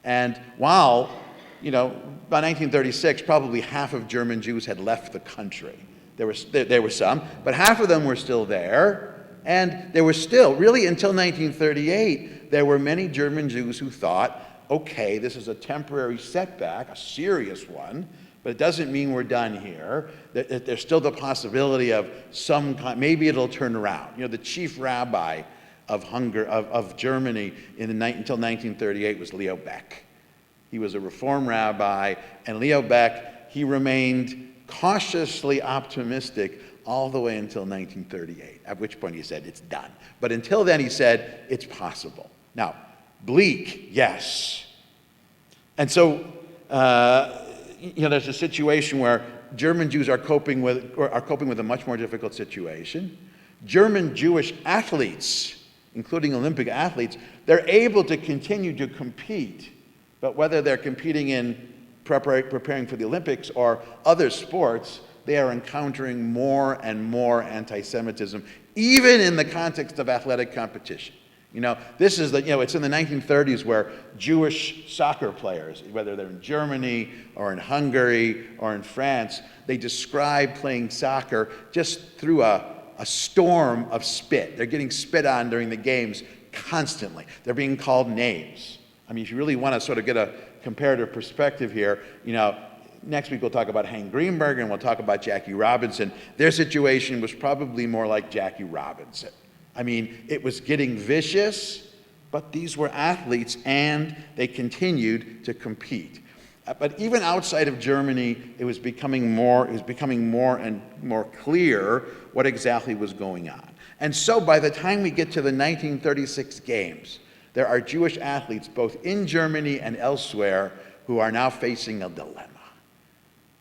Speaker 1: And while, by 1936, probably half of German Jews had left the country. There were some, but half of them were still there. And there were still, really until 1938, there were many German Jews who thought, okay, this is a temporary setback, a serious one, but it doesn't mean we're done here. There's still the possibility of some kind, maybe it'll turn around. The chief rabbi of Germany until 1938 was Leo Baeck. He was a Reform rabbi, and Leo Baeck, he remained cautiously optimistic all the way until 1938, at which point he said, it's done. But until then, he said, it's possible. Now, bleak, yes. And so, there's a situation where German Jews are coping with a much more difficult situation. German Jewish athletes, including Olympic athletes, they're able to continue to compete, but whether they're competing in preparing for the Olympics or other sports, they are encountering more and more anti-Semitism, even in the context of athletic competition. This is it's in the 1930s where Jewish soccer players, whether they're in Germany or in Hungary or in France, they describe playing soccer just through a storm of spit. They're getting spit on during the games constantly. They're being called names. I mean, if you really want to sort of get a comparative perspective here, next week we'll talk about Hank Greenberg and we'll talk about Jackie Robinson. Their situation was probably more like Jackie Robinson. I mean, it was getting vicious, but these were athletes and they continued to compete. But even outside of Germany, it was becoming more and more clear what exactly was going on. And so by the time we get to the 1936 games, there are Jewish athletes both in Germany and elsewhere who are now facing a dilemma.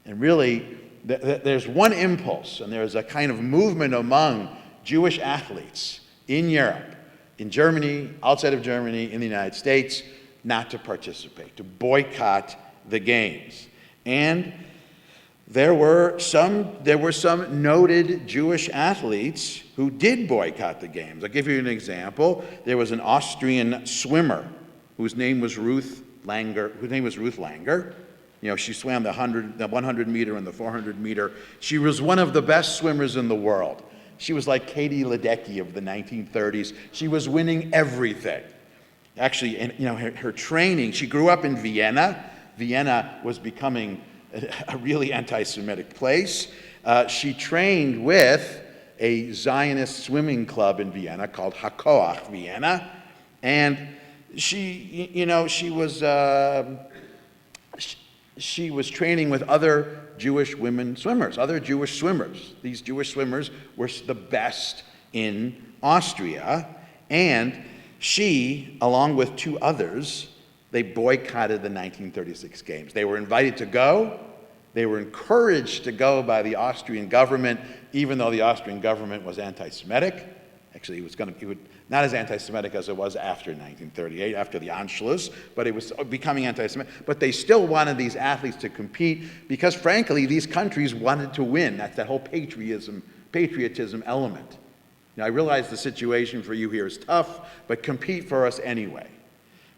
Speaker 1: And really, there's one impulse, and there's a kind of movement among Jewish athletes in Europe, in Germany, outside of Germany, in the United States, not to participate, to boycott the games. And there were some noted Jewish athletes who did boycott the games. I'll give you an example. There was an Austrian swimmer whose name was Ruth Langer. She swam the 100 meter and the 400 meter. She was one of the best swimmers in the world. She was like Katie Ledecky of the 1930s. She was winning everything. Actually, her training, she grew up in Vienna. Vienna was becoming a really anti-Semitic place. She trained with a Zionist swimming club in Vienna called Hakoach Vienna. And she was training with other Jewish women swimmers, other Jewish swimmers. These Jewish swimmers were the best in Austria, and she, along with two others, they boycotted the 1936 games. They were invited to go. They were encouraged to go by the Austrian government, even though the Austrian government was anti-Semitic. Actually, it would not as anti-Semitic as it was after 1938, after the Anschluss, but it was becoming anti-Semitic. But they still wanted these athletes to compete because, frankly, these countries wanted to win. That's that whole patriotism element. Now, I realize the situation for you here is tough, but compete for us anyway.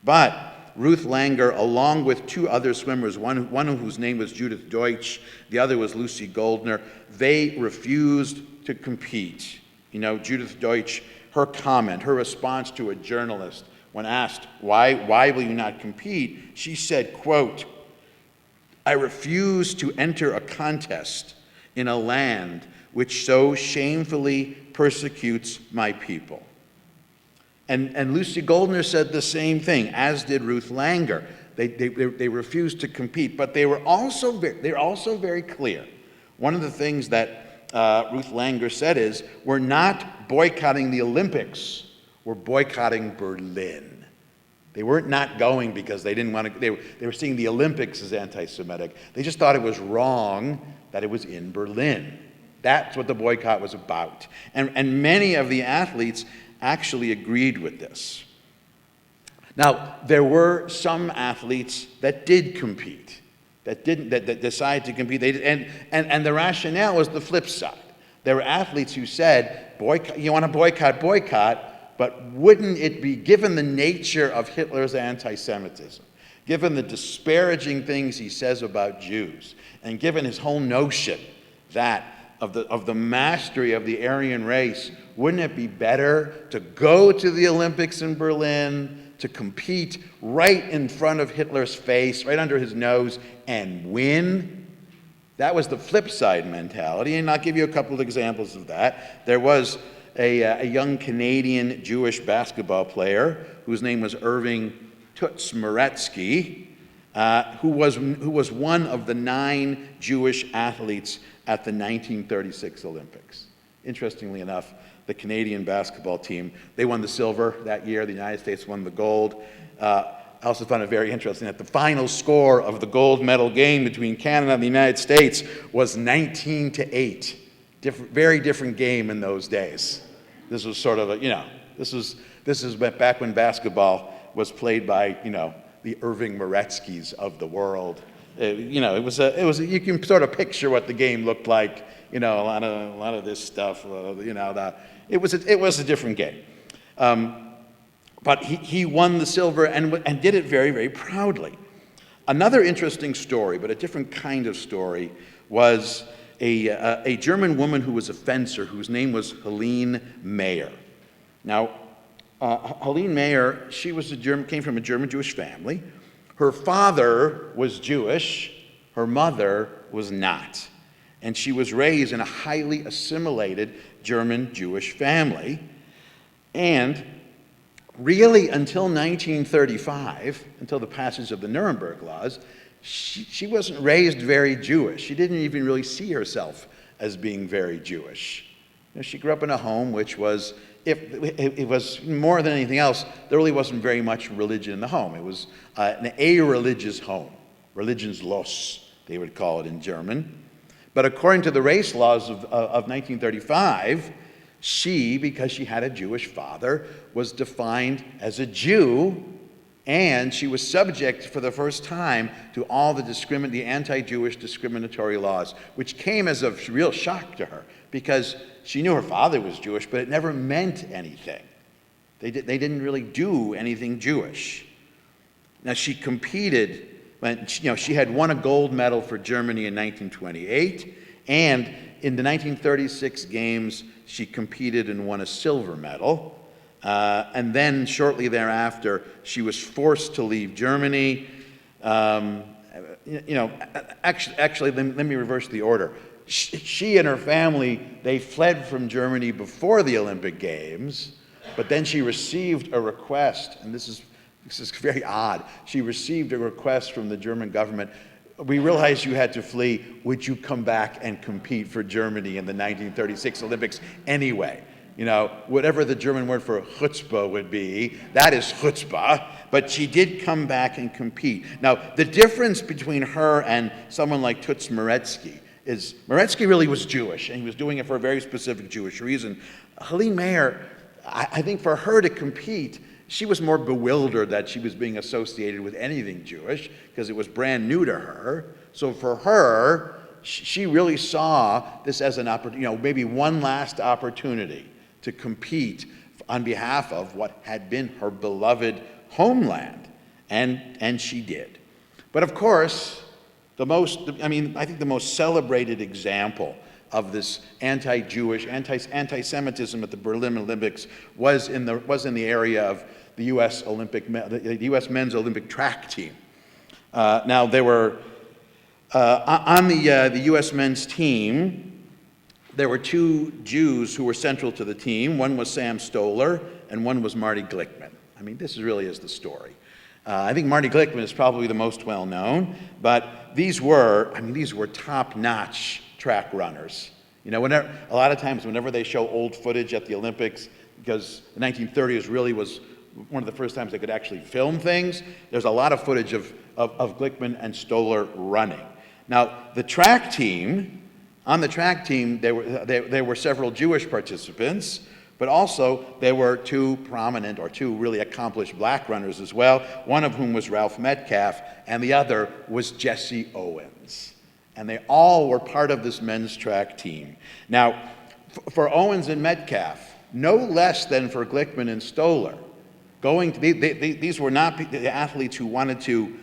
Speaker 1: But Ruth Langer, along with two other swimmers, one whose name was Judith Deutsch, the other was Lucy Goldner, they refused to compete. Judith Deutsch, her response to a journalist when asked, why will you not compete? She said, quote, "I refuse to enter a contest in a land which so shamefully persecutes my people." And Lucy Goldner said the same thing, as did Ruth Langer. They refused to compete, but they were also very clear. One of the things that Ruth Langer said is, we're not boycotting the Olympics, we're boycotting Berlin. They weren't not going because they didn't want to, they were seeing the Olympics as anti-Semitic. They just thought it was wrong that it was in Berlin. That's what the boycott was about. And many of the athletes actually agreed with this. Now, there were some athletes that did compete, that decided to compete. And the rationale was the flip side. There were athletes who said, you want to boycott, but wouldn't it be, given the nature of Hitler's anti-Semitism, given the disparaging things he says about Jews, and given his whole notion of the mastery of the Aryan race, wouldn't it be better to go to the Olympics in Berlin, to compete right in front of Hitler's face, right under his nose, and win? That was the flip side mentality, and I'll give you a couple of examples of that. There was a young Canadian Jewish basketball player whose name was Irving Toots Moretsky, who was one of the 9 Jewish athletes at the 1936 Olympics. Interestingly enough, the Canadian basketball team, they won the silver that year. The United States won the gold. I also found it very interesting that the final score of the gold medal game between Canada and the United States was 19-8. Very different game in those days. This was sort of this is back when basketball was played by, the Irving Moretskys of the world. It was you can sort of picture what the game looked like. A lot of this stuff. It was a different game. But he won the silver and did it very, very proudly. Another interesting story, but a different kind of story, was a German woman who was a fencer whose name was Helene Mayer. Now, Helene Mayer, she came from a German Jewish family. Her father was Jewish, her mother was not. And she was raised in a highly assimilated German Jewish family. And really, until 1935, until the passage of the Nuremberg laws, she wasn't raised very Jewish. She didn't even really see herself as being very Jewish. She grew up in a home which was, if it was more than anything else, there really wasn't very much religion in the home. It was an a-religious home, religionslos, they would call it in German. But according to the race laws of 1935, she, because she had a Jewish father, was defined as a Jew, and she was subject for the first time to all the anti-Jewish discriminatory laws, which came as a real shock to her, because she knew her father was Jewish, but it never meant anything. They didn't really do anything Jewish. Now, she competed, she had won a gold medal for Germany in 1928, and in the 1936 games, she competed and won a silver medal. And then shortly thereafter, she was forced to leave Germany. Actually, let me reverse the order. She and her family, they fled from Germany before the Olympic Games, but then she received a request, and this is very odd. She received a request from the German government. We realized you had to flee. Would you come back and compete for Germany in the 1936 Olympics anyway? Whatever the German word for chutzpah would be, that is chutzpah, but she did come back and compete. Now, the difference between her and someone like Toots Moretsky is Moretsky really was Jewish, and he was doing it for a very specific Jewish reason. Helene Mayer, I think for her to compete, she was more bewildered that she was being associated with anything Jewish, because it was brand new to her. So for her, she really saw this as an opportunity, maybe one last opportunity to compete on behalf of what had been her beloved homeland, and she did. But of course, I think the most celebrated example of this anti-Jewish, anti-Semitism at the Berlin Olympics was in the area of the U.S. men's Olympic track team. Now, there were on the U.S. men's team, there were 2 Jews who were central to the team. One was Sam Stoller, and one was Marty Glickman. This really is the story. I think Marty Glickman is probably the most well-known, but these were top-notch track runners. A lot of times whenever they show old footage at the Olympics, because the 1930s really was one of the first times they could actually film things, there's a lot of footage of Glickman and Stoller running. Now, the track team, On the track team, there were several Jewish participants, but also there were two really accomplished black runners as well, one of whom was Ralph Metcalfe, and the other was Jesse Owens. And they all were part of this men's track team. Now, for Owens and Metcalfe, no less than for Glickman and Stoller, these were not the athletes who wanted to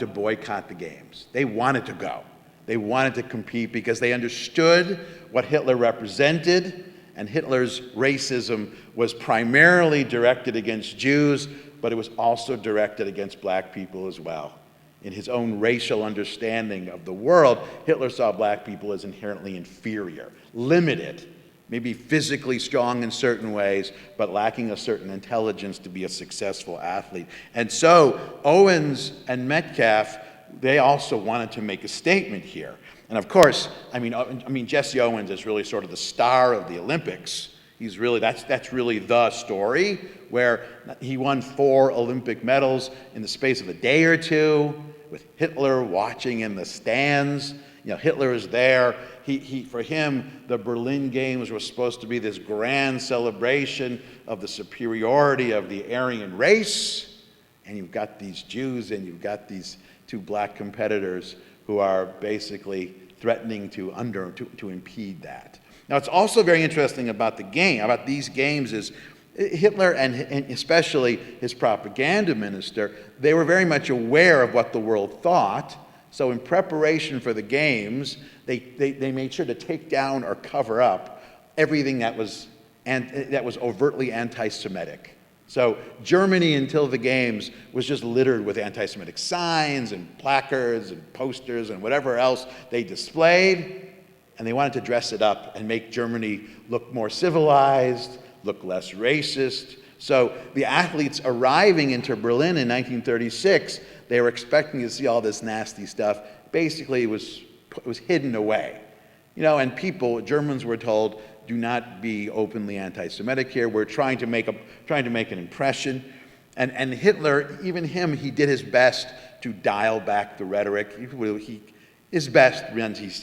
Speaker 1: boycott the games. They wanted to go. They wanted to compete because they understood what Hitler represented, and Hitler's racism was primarily directed against Jews, but it was also directed against black people as well. In his own racial understanding of the world, Hitler saw black people as inherently inferior, limited, maybe physically strong in certain ways, but lacking a certain intelligence to be a successful athlete. And so Owens and Metcalfe, they also wanted to make a statement here. And of course, Jesse Owens is really sort of the star of the Olympics. He's really, that's really the story, where he won 4 Olympic medals in the space of a day or two, with Hitler watching in the stands. Hitler is there. For him, the Berlin Games were supposed to be this grand celebration of the superiority of the Aryan race. And you've got these Jews and you've got these 2 black competitors who are basically threatening to impede that. Now, it's also very interesting about these games is Hitler and especially his propaganda minister, they were very much aware of what the world thought. So in preparation for the games, they made sure to take down or cover up everything that was overtly anti-Semitic. So Germany, until the games, was just littered with anti-Semitic signs and placards and posters and whatever else they displayed, and they wanted to dress it up and make Germany look more civilized, look less racist. So the athletes arriving into Berlin in 1936, they were expecting to see all this nasty stuff. Basically, it was hidden away. And Germans were told, do not be openly anti-Semitic here. We're trying to make an impression. And Hitler, even him, he did his best to dial back the rhetoric. His best,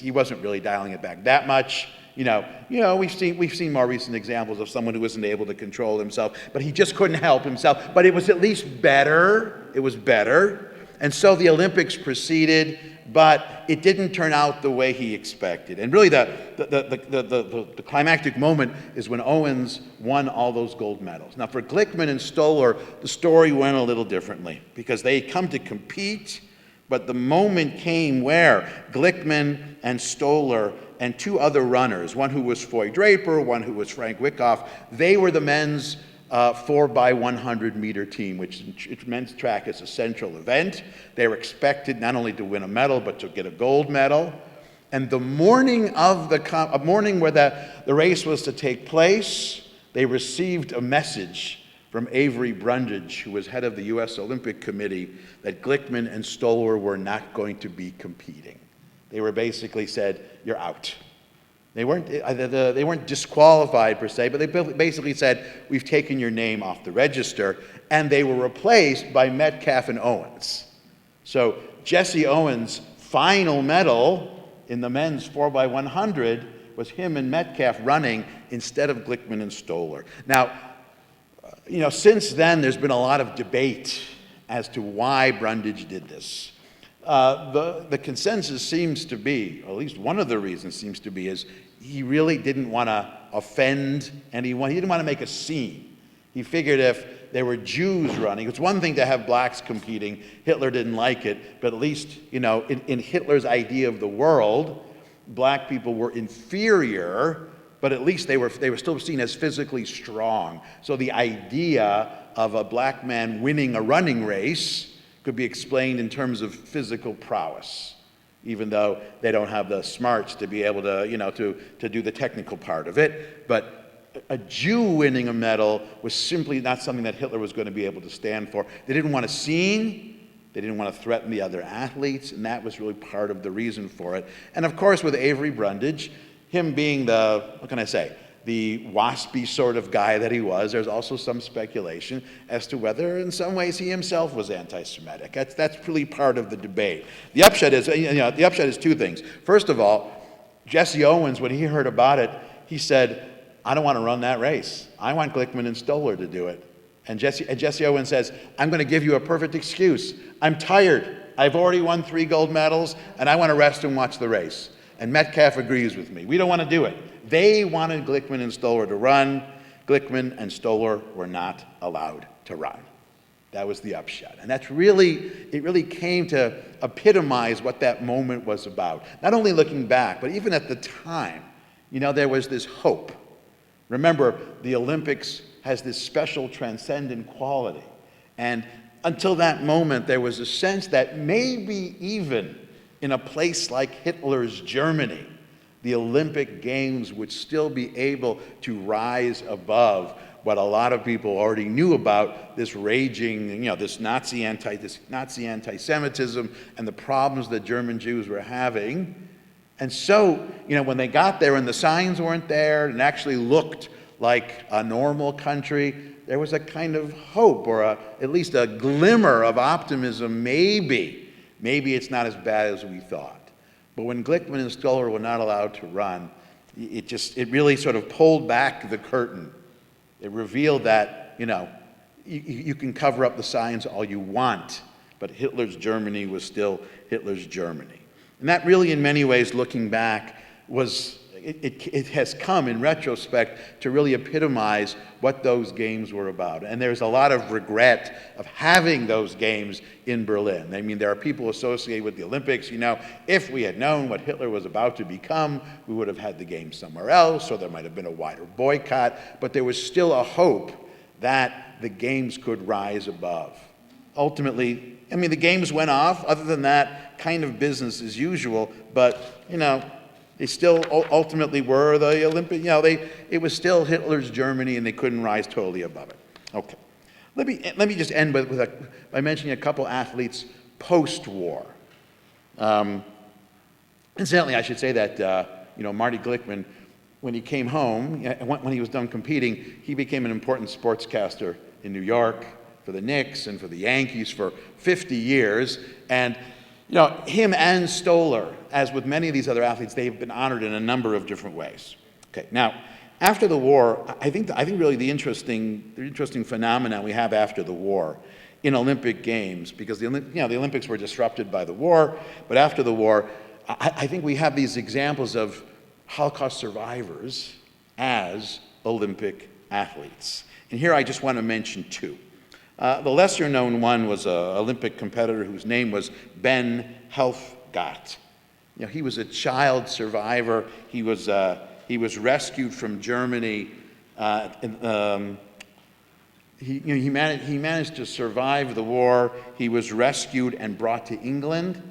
Speaker 1: he wasn't really dialing it back that much. We've seen more recent examples of someone who wasn't able to control himself, but he just couldn't help himself. But it was at least better. It was better. And so the Olympics proceeded, but it didn't turn out the way he expected. And really the climactic moment is when Owens won all those gold medals. Now for Glickman and Stoller, the story went a little differently because they had come to compete, but the moment came where Glickman and Stoller and 2 other runners, one who was Foy Draper, one who was Frank Wyckoff, they were the men's 4x100 meter team, which men's track is a central event. They were expected not only to win a medal, but to get a gold medal. And the morning of morning where the race was to take place, they received a message from Avery Brundage, who was head of the U.S. Olympic Committee, that Glickman and Stoller were not going to be competing. They were basically said, you're out. They weren't disqualified per se, but they basically said, we've taken your name off the register, and they were replaced by Metcalfe and Owens. So Jesse Owens' final medal in the men's 4x100 was him and Metcalfe running instead of Glickman and Stoller. Now, since then there's been a lot of debate as to why Brundage did this. The consensus seems to be, or at least one of the reasons seems to be, is he really didn't want to offend anyone. He didn't want to make a scene. He figured if there were Jews running, it's one thing to have blacks competing. Hitler didn't like it, but at least, in Hitler's idea of the world, black people were inferior, but at least they were still seen as physically strong. So the idea of a black man winning a running race could be explained in terms of physical prowess, even though they don't have the smarts to be able to do the technical part of it. But a Jew winning a medal was simply not something that Hitler was going to be able to stand for. They didn't want a scene. They didn't want to threaten the other athletes, and that was really part of the reason for it. And of course, with Avery Brundage, him being the waspy sort of guy that he was, there's also some speculation as to whether in some ways he himself was anti-Semitic. That's really part of the debate. The upshot is two things. First of all, Jesse Owens, when he heard about it, he said, I don't want to run that race. I want Glickman and Stoller to do it. And Jesse Owens says, I'm going to give you a perfect excuse. I'm tired. I've already won 3 gold medals, and I want to rest and watch the race. And Metcalf agrees with me. We don't want to do it. They wanted Glickman and Stoller to run. Glickman and Stoller were not allowed to run. That was the upshot. And it really came to epitomize what that moment was about. Not only looking back, but even at the time, there was this hope. Remember, the Olympics has this special transcendent quality. And until that moment, there was a sense that maybe even in a place like Hitler's Germany, the Olympic Games would still be able to rise above what a lot of people already knew about this raging, this Nazi anti-Semitism and the problems that German Jews were having. And so, when they got there and the signs weren't there and actually looked like a normal country, there was a kind of hope or at least a glimmer of optimism. Maybe it's not as bad as we thought. But when Glickman and Stoller were not allowed to run, it really sort of pulled back the curtain. It revealed that, you can cover up the signs all you want, but Hitler's Germany was still Hitler's Germany. And that really, in many ways, looking back, it has come in retrospect to really epitomize what those games were about. And there's a lot of regret of having those games in Berlin. I mean, there are people associated with the Olympics, if we had known what Hitler was about to become, we would have had the games somewhere else, or there might have been a wider boycott, but there was still a hope that the games could rise above. Ultimately, the games went off. Other than that, kind of business as usual, but, they still ultimately were the Olympic, it was still Hitler's Germany, and they couldn't rise totally above it. Okay. Let me just end by mentioning a couple athletes post-war. Incidentally, I should say that, Marty Glickman, when he came home, when he was done competing, he became an important sportscaster in New York for the Knicks and for the Yankees for 50 years. And him and Stoller, as with many of these other athletes, they've been honored in a number of different ways. Okay, now, after the war, I think really the interesting phenomenon we have after the war in Olympic Games, because the Olympics were disrupted by the war, but after the war, I think we have these examples of Holocaust survivors as Olympic athletes. And here I just want to mention 2. The lesser-known one was an Olympic competitor whose name was Ben Helfgott. He was a child survivor. He was rescued from Germany. He managed to survive the war. He was rescued and brought to England,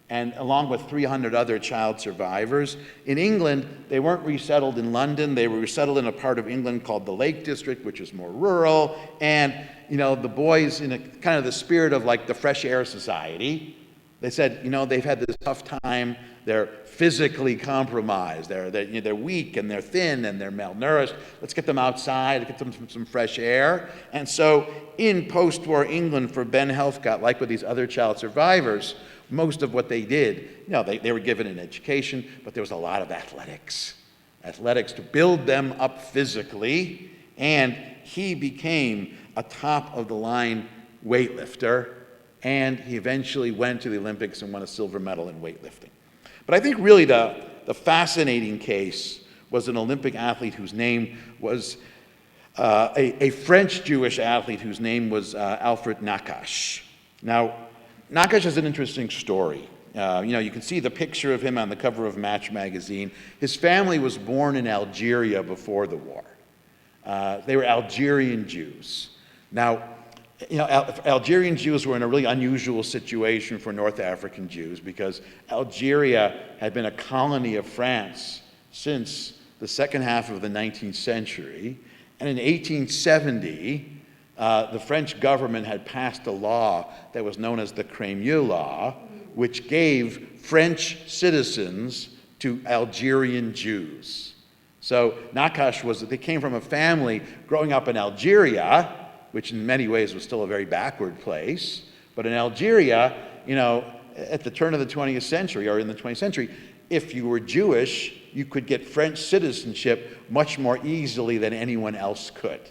Speaker 1: and along with 300 other child survivors. In England, they weren't resettled in London. They were resettled in a part of England called the Lake District, which is more rural. And the boys, in a kind of the spirit of like the Fresh Air Society, they said, they've had this tough time. They're physically compromised. They're weak and they're thin and they're malnourished. Let's get them outside, get them some fresh air. And so in post-war England, for Ben Helfgott, like with these other child survivors, most of what they did, they were given an education, but there was a lot of athletics to build them up physically. And he became a top-of-the-line weightlifter, and he eventually went to the Olympics and won a silver medal in weightlifting. But I think really the fascinating case was an Olympic athlete whose name was a French Jewish athlete whose name was Alfred Nakash. Now, Nakash has an interesting story. You can see the picture of him on the cover of Match magazine. His family was born in Algeria before the war. They were Algerian Jews. Now, Algerian Jews were in a really unusual situation for North African Jews because Algeria had been a colony of France since the second half of the 19th century. And in 1870, the French government had passed a law that was known as the Crémieux Law, which gave French citizens to Algerian Jews. So they came from a family growing up in Algeria, which in many ways was still a very backward place. But in Algeria, at the turn of the 20th century, or in the 20th century, if you were Jewish, you could get French citizenship much more easily than anyone else could.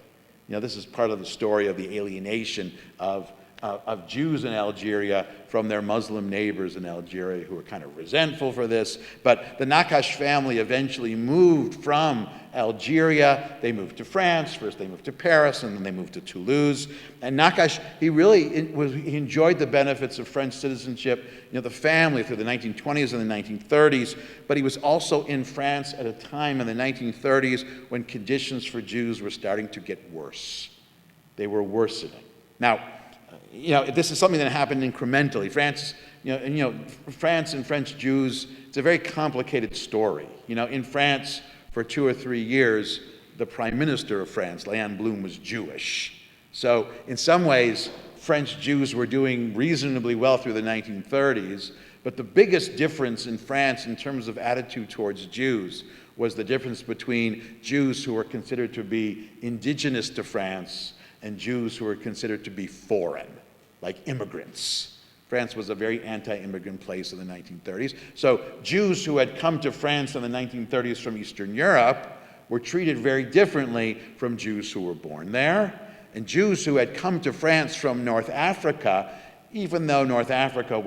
Speaker 1: This is part of the story of the alienation of Jews in Algeria from their Muslim neighbors in Algeria who were kind of resentful for this. But the Nakash family eventually moved from Algeria. They moved to France. First they moved to Paris, and then they moved to Toulouse. And Nakash, he enjoyed the benefits of French citizenship, the family through the 1920s and the 1930s. But he was also in France at a time in the 1930s when conditions for Jews were starting to get worse. They were worsening. Now, this is something that happened incrementally. France and French Jews, it's a very complicated story. In France, for 2 or 3 years, the Prime Minister of France, Léon Blum, was Jewish. So in some ways, French Jews were doing reasonably well through the 1930s, but the biggest difference in France in terms of attitude towards Jews was the difference between Jews who were considered to be indigenous to France and Jews who were considered to be foreign, like immigrants. France was a very anti-immigrant place in the 1930s. So Jews who had come to France in the 1930s from Eastern Europe were treated very differently from Jews who were born there. And Jews who had come to France from North Africa, even though North Africa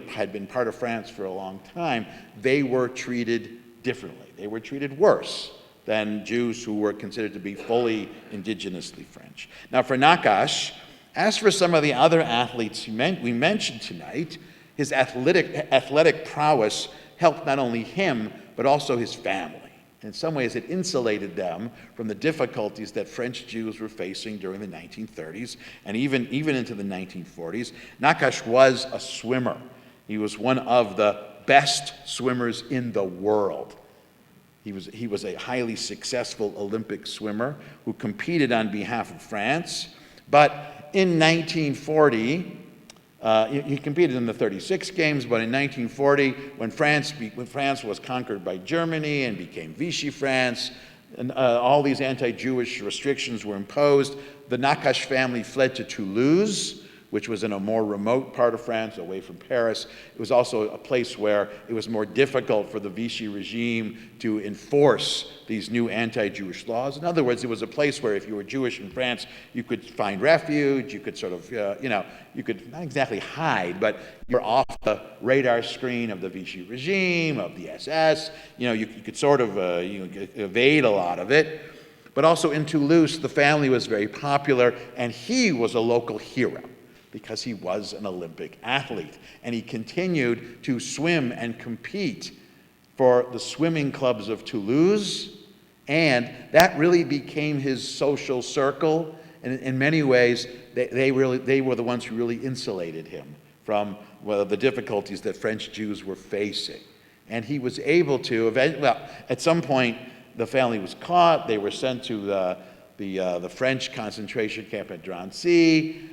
Speaker 1: had been part of France for a long time, they were treated differently. They were treated worse than Jews who were considered to be fully indigenously French. Now for Nakash, as for some of the other athletes we mentioned tonight, his athletic prowess helped not only him, but also his family. In some ways, it insulated them from the difficulties that French Jews were facing during the 1930s and even into the 1940s. Nakash was a swimmer. He was one of the best swimmers in the world. He was a highly successful Olympic swimmer who competed on behalf of France. But in 1940, he competed in the 36 games, but in 1940, when France was conquered by Germany and became Vichy France, and all these anti-Jewish restrictions were imposed, the Nakash family fled to Toulouse, which was in a more remote part of France, away from Paris. It was also a place where it was more difficult for the Vichy regime to enforce these new anti-Jewish laws. In other words, it was a place where if you were Jewish in France, you could find refuge, you could sort of, you could not exactly hide, but you're off the radar screen of the Vichy regime, of the SS. You could sort of evade a lot of it. But also in Toulouse, the family was very popular, and he was a local hero, because he was an Olympic athlete. And he continued to swim and compete for the swimming clubs of Toulouse, and that really became his social circle. And in many ways, they were the ones who really insulated him from the difficulties that French Jews were facing. And he was able to, at some point, the family was caught. They were sent to the French concentration camp at Drancy.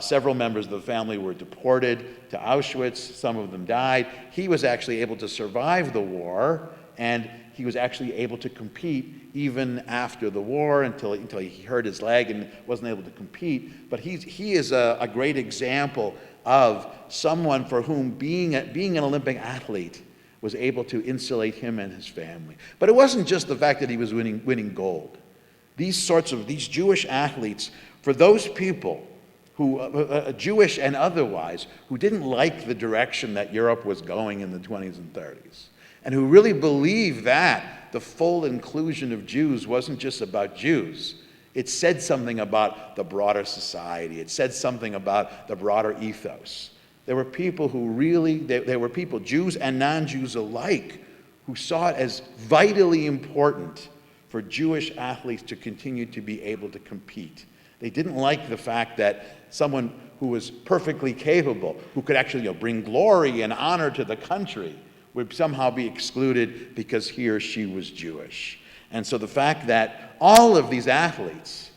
Speaker 1: Several members of the family were deported to Auschwitz. Some of them died. He was actually able to survive the war, and he was actually able to compete even after the war until he hurt his leg and wasn't able to compete. But he is a great example of someone for whom being an Olympic athlete was able to insulate him and his family. But it wasn't just the fact that he was winning gold. These Jewish athletes, for those people who, Jewish and otherwise, who didn't like the direction that Europe was going in the 20s and 30s, and who really believed that the full inclusion of Jews wasn't just about Jews. It said something about the broader society. It said something about the broader ethos. There were people Jews and non-Jews alike, who saw it as vitally important for Jewish athletes to continue to be able to compete. They didn't like the fact that someone who was perfectly capable, who could actually bring glory and honor to the country, would somehow be excluded because he or she was Jewish. And so the fact that all of these athletes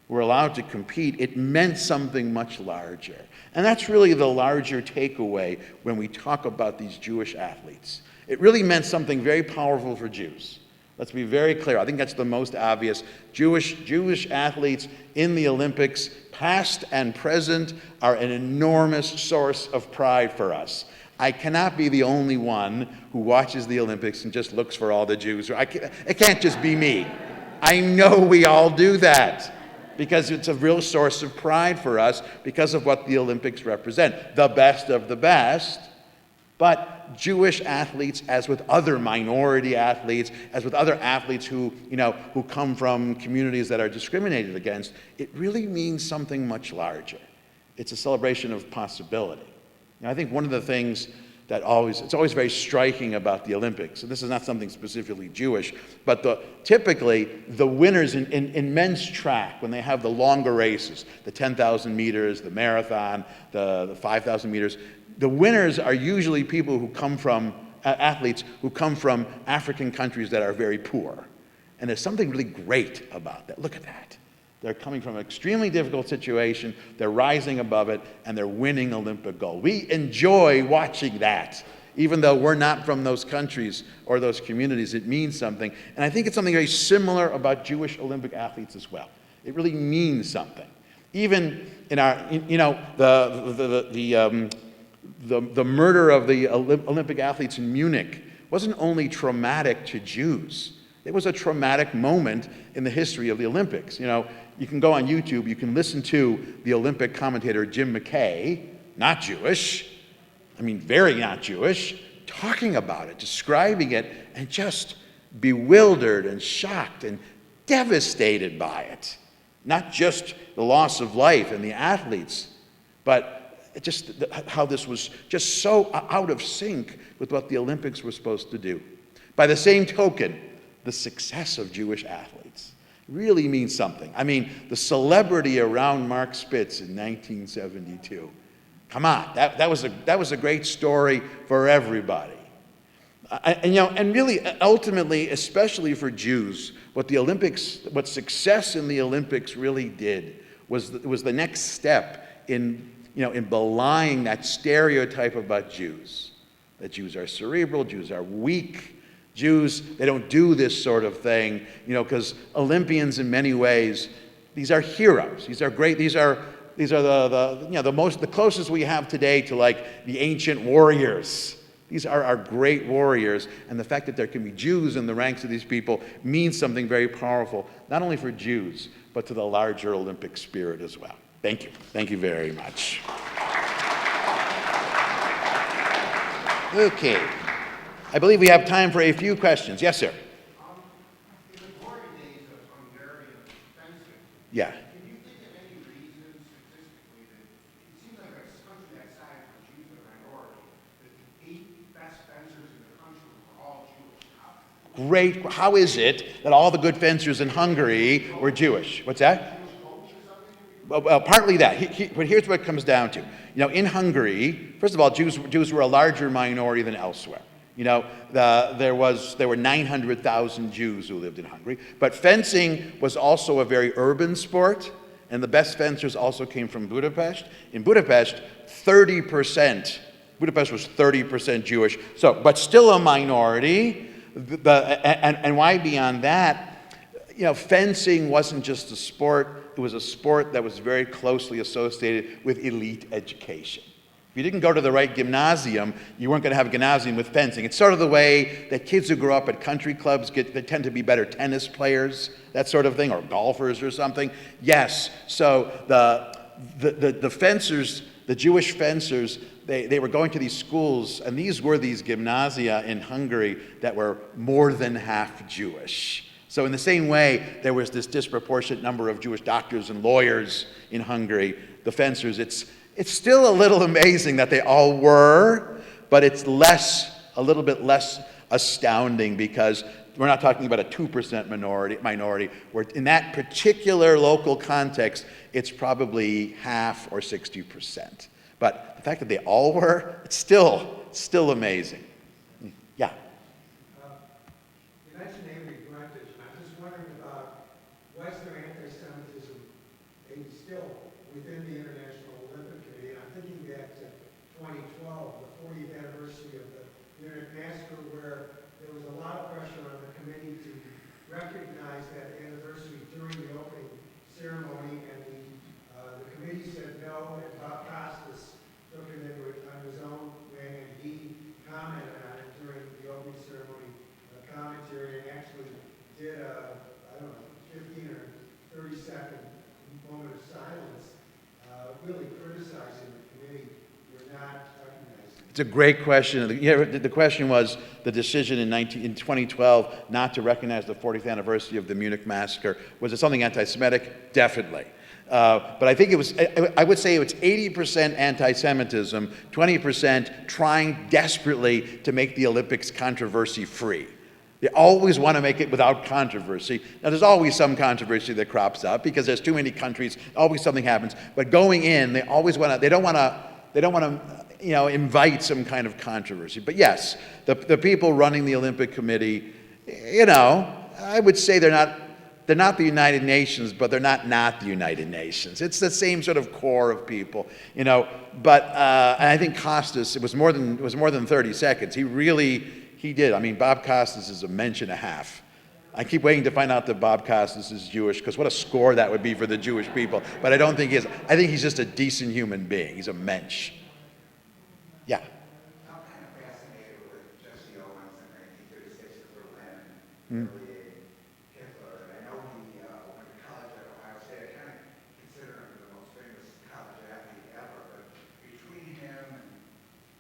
Speaker 1: were allowed to compete, it meant something much larger. And that's really the larger takeaway when we talk about these Jewish athletes. It really meant something very powerful for Jews, Let's be very clear. I think that's the most obvious. Jewish athletes in the Olympics, past and present, are an enormous source of pride for us. I cannot be the only one who watches the Olympics and just looks for all the Jews. It can't just be me. I know we all do that because it's a real source of pride for us because of what the Olympics represent. The best of the best. But Jewish athletes, as with other minority athletes, as with other athletes who come from communities that are discriminated against, it really means something much larger. It's a celebration of possibility. I think one of the things that it's always very striking about the Olympics, and this is not something specifically Jewish, but typically the winners in men's track, when they have the longer races, the 10,000 meters, the marathon, the 5,000 meters, the winners are usually people who come from, athletes who come from African countries that are very poor. And there's something really great about that. Look at that. They're coming from an extremely difficult situation, they're rising above it, and they're winning Olympic gold. We enjoy watching that. Even though we're not from those countries or those communities, it means something. And I think it's something very similar about Jewish Olympic athletes as well. It really means something. Even in our, the murder of the Olympic athletes in Munich wasn't only traumatic to Jews. It was a traumatic moment in the history of the Olympics. You can go on YouTube, you can listen to the Olympic commentator Jim McKay, not Jewish, very not Jewish, talking about it, describing it, and just bewildered and shocked and devastated by it. Not just the loss of life and the athletes, but just how this was just so out of sync with what the Olympics were supposed to do. By the same token, the success of Jewish athletes really means something. The celebrity around Mark Spitz in 1972. Come on, that was a great story for everybody. And really, ultimately, especially for Jews, what success in the Olympics really did was the next step in belying that stereotype about Jews. That Jews are cerebral, Jews are weak, Jews, they don't do this sort of thing, because Olympians in many ways, these are heroes. These are great, these are the closest we have today to like the ancient warriors. These are our great warriors, and the fact that there can be Jews in the ranks of these people means something very powerful, not only for Jews, but to the larger Olympic spirit as well. Thank you. Thank you very much. Okay. I believe we have time for a few questions. Yes, sir.
Speaker 2: In the glory days of Hungarian fencing,
Speaker 1: Yeah.
Speaker 2: can you think of any reason statistically that it seems like a country that size for Jews and minority, that the 8 best fencers in the country were all Jewish?
Speaker 1: Great. How is it that all the good fencers in Hungary were Jewish? What's that? Well, partly that. But here's what it comes down to. In Hungary, first of all, Jews were a larger minority than elsewhere. There were 900,000 Jews who lived in Hungary. But fencing was also a very urban sport, and the best fencers also came from Budapest. In Budapest, Budapest was 30% Jewish, but still a minority. And why beyond that? Fencing wasn't just a sport. It was a sport that was very closely associated with elite education. If you didn't go to the right gymnasium, you weren't going to have a gymnasium with fencing. It's sort of the way that kids who grow up at country clubs they tend to be better tennis players, that sort of thing, or golfers or something. Yes, so the fencers, the Jewish fencers, they were going to these schools, and these were these gymnasia in Hungary that were more than half Jewish. So in the same way, there was this disproportionate number of Jewish doctors and lawyers in Hungary, the fencers. It's still a little amazing that they all were, but it's a little bit less astounding because we're not talking about a 2% minority, where in that particular local context, it's probably half or 60%. But the fact that they all were, it's still amazing. Yeah.
Speaker 3: You mentioned Avery Brundage, and I'm just wondering about was there anti-Semitism still within the International Olympic Committee? And I'm thinking back to 2012, the 40th anniversary of the Munich massacre, where there was a lot of pressure on the committee to actually did I don't know, 15 or 30-second moment of silence, really criticizing the committee for not recognizing.
Speaker 1: It's a great question. Yeah, the question was the decision in 2012 not to recognize the 40th anniversary of the Munich massacre. Was it something anti-Semitic? Definitely. But I think it was, I would say it's 80% anti-Semitism, 20% trying desperately to make the Olympics controversy-free. They always want to make it without controversy. Now, there's always some controversy that crops up because there's too many countries, always something happens. But going in, they always want to, they don't want to, invite some kind of controversy. But yes, the people running the Olympic Committee, I would say they're not the United Nations, but they're not the United Nations. It's the same sort of core of people, But and I think Costas, it was more than 30 seconds. He did. I mean, Bob Costas is a mensch and a half. I keep waiting to find out that Bob Costas is Jewish, because what a score that would be for the Jewish people. But I don't think he is. I think he's just a decent human being. He's a mensch. Yeah.
Speaker 2: I'm kind of fascinated with Jesse Owens in 1936 in Berlin, Hitler, and I know he went to college at Ohio State. I kind of consider him the most famous college athlete ever, but between him and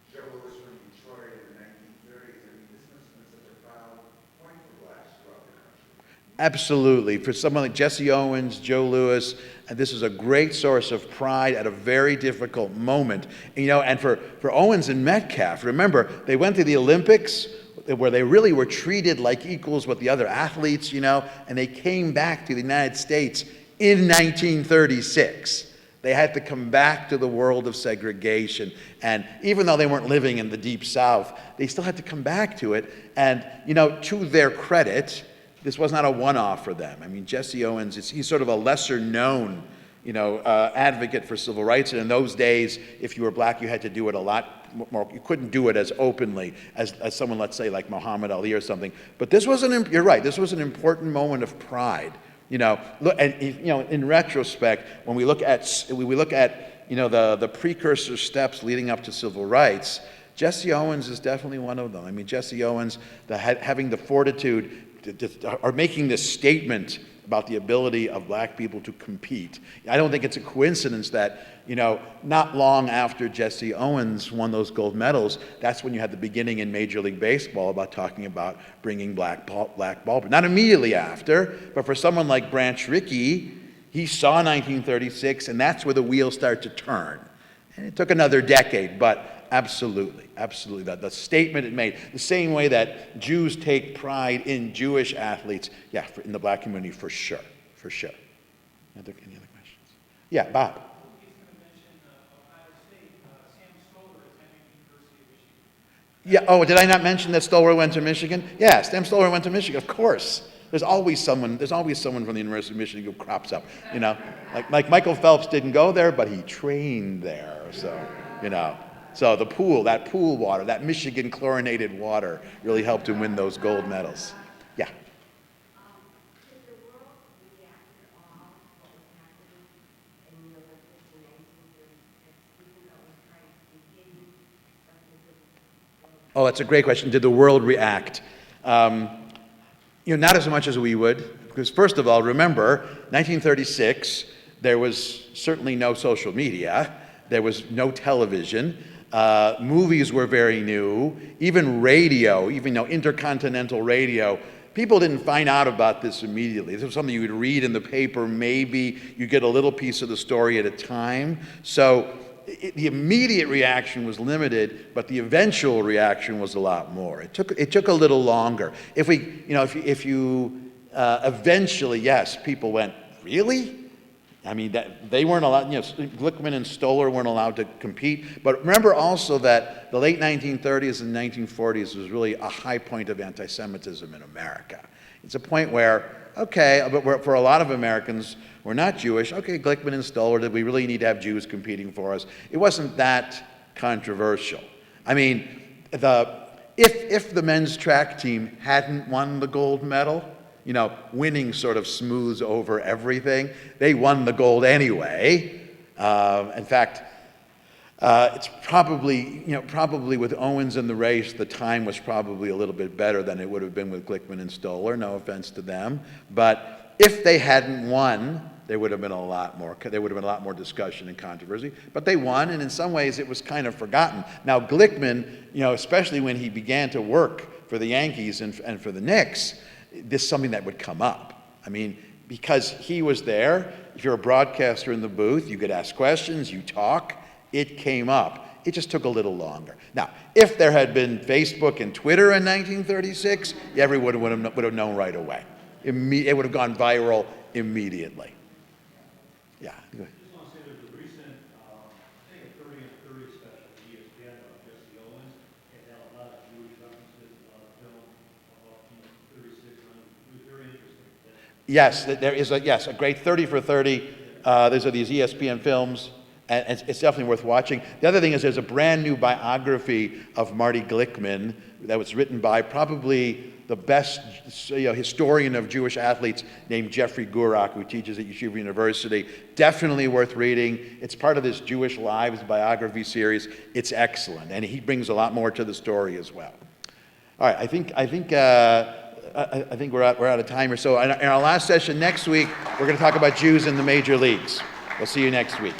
Speaker 2: Joe Louis from Detroit in the 1930s, I mean, this must have been such a proud point for blacks throughout the country.
Speaker 1: Absolutely. For someone like Jesse Owens, Joe Louis, and this is a great source of pride at a very difficult moment. And for Owens and Metcalf, remember, they went to the Olympics where they really were treated like equals with the other athletes, and they came back to the United States in 1936. They had to come back to the world of segregation. And even though they weren't living in the Deep South, they still had to come back to it. And, to their credit, this was not a one-off for them. I mean, Jesse Owens, he's sort of a lesser-known, advocate for civil rights. And in those days, if you were black, you had to do it a lot more. You couldn't do it as openly as someone, let's say, like Muhammad Ali or something. But this was you're right. This was an important moment of pride. In retrospect, when we look at the precursor steps leading up to civil rights, Jesse Owens is definitely one of them. I mean, Jesse Owens, having the fortitude or making this statement about the ability of black people to compete. I don't think it's a coincidence that, not long after Jesse Owens won those gold medals, that's when you had the beginning in Major League Baseball about talking about bringing black ball. Not immediately after, but for someone like Branch Rickey, he saw 1936, and that's where the wheels start to turn. And it took another decade, but absolutely. The statement it made, the same way that Jews take pride in Jewish athletes, in the black community, for sure. Any other questions? Yeah, Bob. Yeah, did I not mention that Stoller went to Michigan? Yeah, Sam Stoller went to Michigan, of course. There's always someone from the University of Michigan who crops up, Like Michael Phelps didn't go there, but he trained there, so. So the pool, that pool water, that Michigan chlorinated water really helped him win those gold medals. Yeah.
Speaker 4: Did the world react at all to what was happening in the Olympics in 1936, even though it was trying to be hidden?
Speaker 1: Oh, that's a great question. Did the world react? Not as much as we would, because first of all, remember, 1936, there was certainly no social media. There was no television. Movies were very new. Even radio, intercontinental radio, people didn't find out about this immediately. This was something you would read in the paper. Maybe you get a little piece of the story at a time. So the immediate reaction was limited, but the eventual reaction was a lot more. It took a little longer. Eventually, yes, people went, really? I mean, that they weren't allowed, Glickman and Stoller weren't allowed to compete. But remember also that the late 1930s and 1940s was really a high point of anti-Semitism in America. It's a point where, but for a lot of Americans, we're not Jewish. Okay, Glickman and Stoller, did we really need to have Jews competing for us? It wasn't that controversial. I mean, if the men's track team hadn't won the gold medal, winning sort of smooths over everything. They won the gold anyway. In fact, It's probably, probably with Owens in the race, the time was probably a little bit better than it would have been with Glickman and Stoller, no offense to them. But if they hadn't won, there would have been a lot more discussion and controversy. But they won, and in some ways it was kind of forgotten. Now Glickman, especially when he began to work for the Yankees and for the Knicks, this is something that would come up. I mean, because he was there, if you're a broadcaster in the booth, you could ask questions, you talk, it came up. It just took a little longer. Now, if there had been Facebook and Twitter in 1936, everyone would have known right away. It would have gone viral immediately. Yeah. Go ahead.
Speaker 5: I just want to say there's a recent, I think a 30 and 30 special on ESPN about Jesse Owens. It had a lot of Jewish references, a lot of film about 36. It was very interesting.
Speaker 1: Yes, there is a great 30 for 30. There's these ESPN films, and it's definitely worth watching. The other thing is there's a brand new biography of Marty Glickman that was written by probably the best historian of Jewish athletes named Jeffrey Gurak, who teaches at Yeshiva University. Definitely worth reading. It's part of this Jewish Lives biography series. It's excellent, and he brings a lot more to the story as well. All right, I think we're out of time or so. In our last session next week, we're going to talk about Jews in the major leagues. We'll see you next week.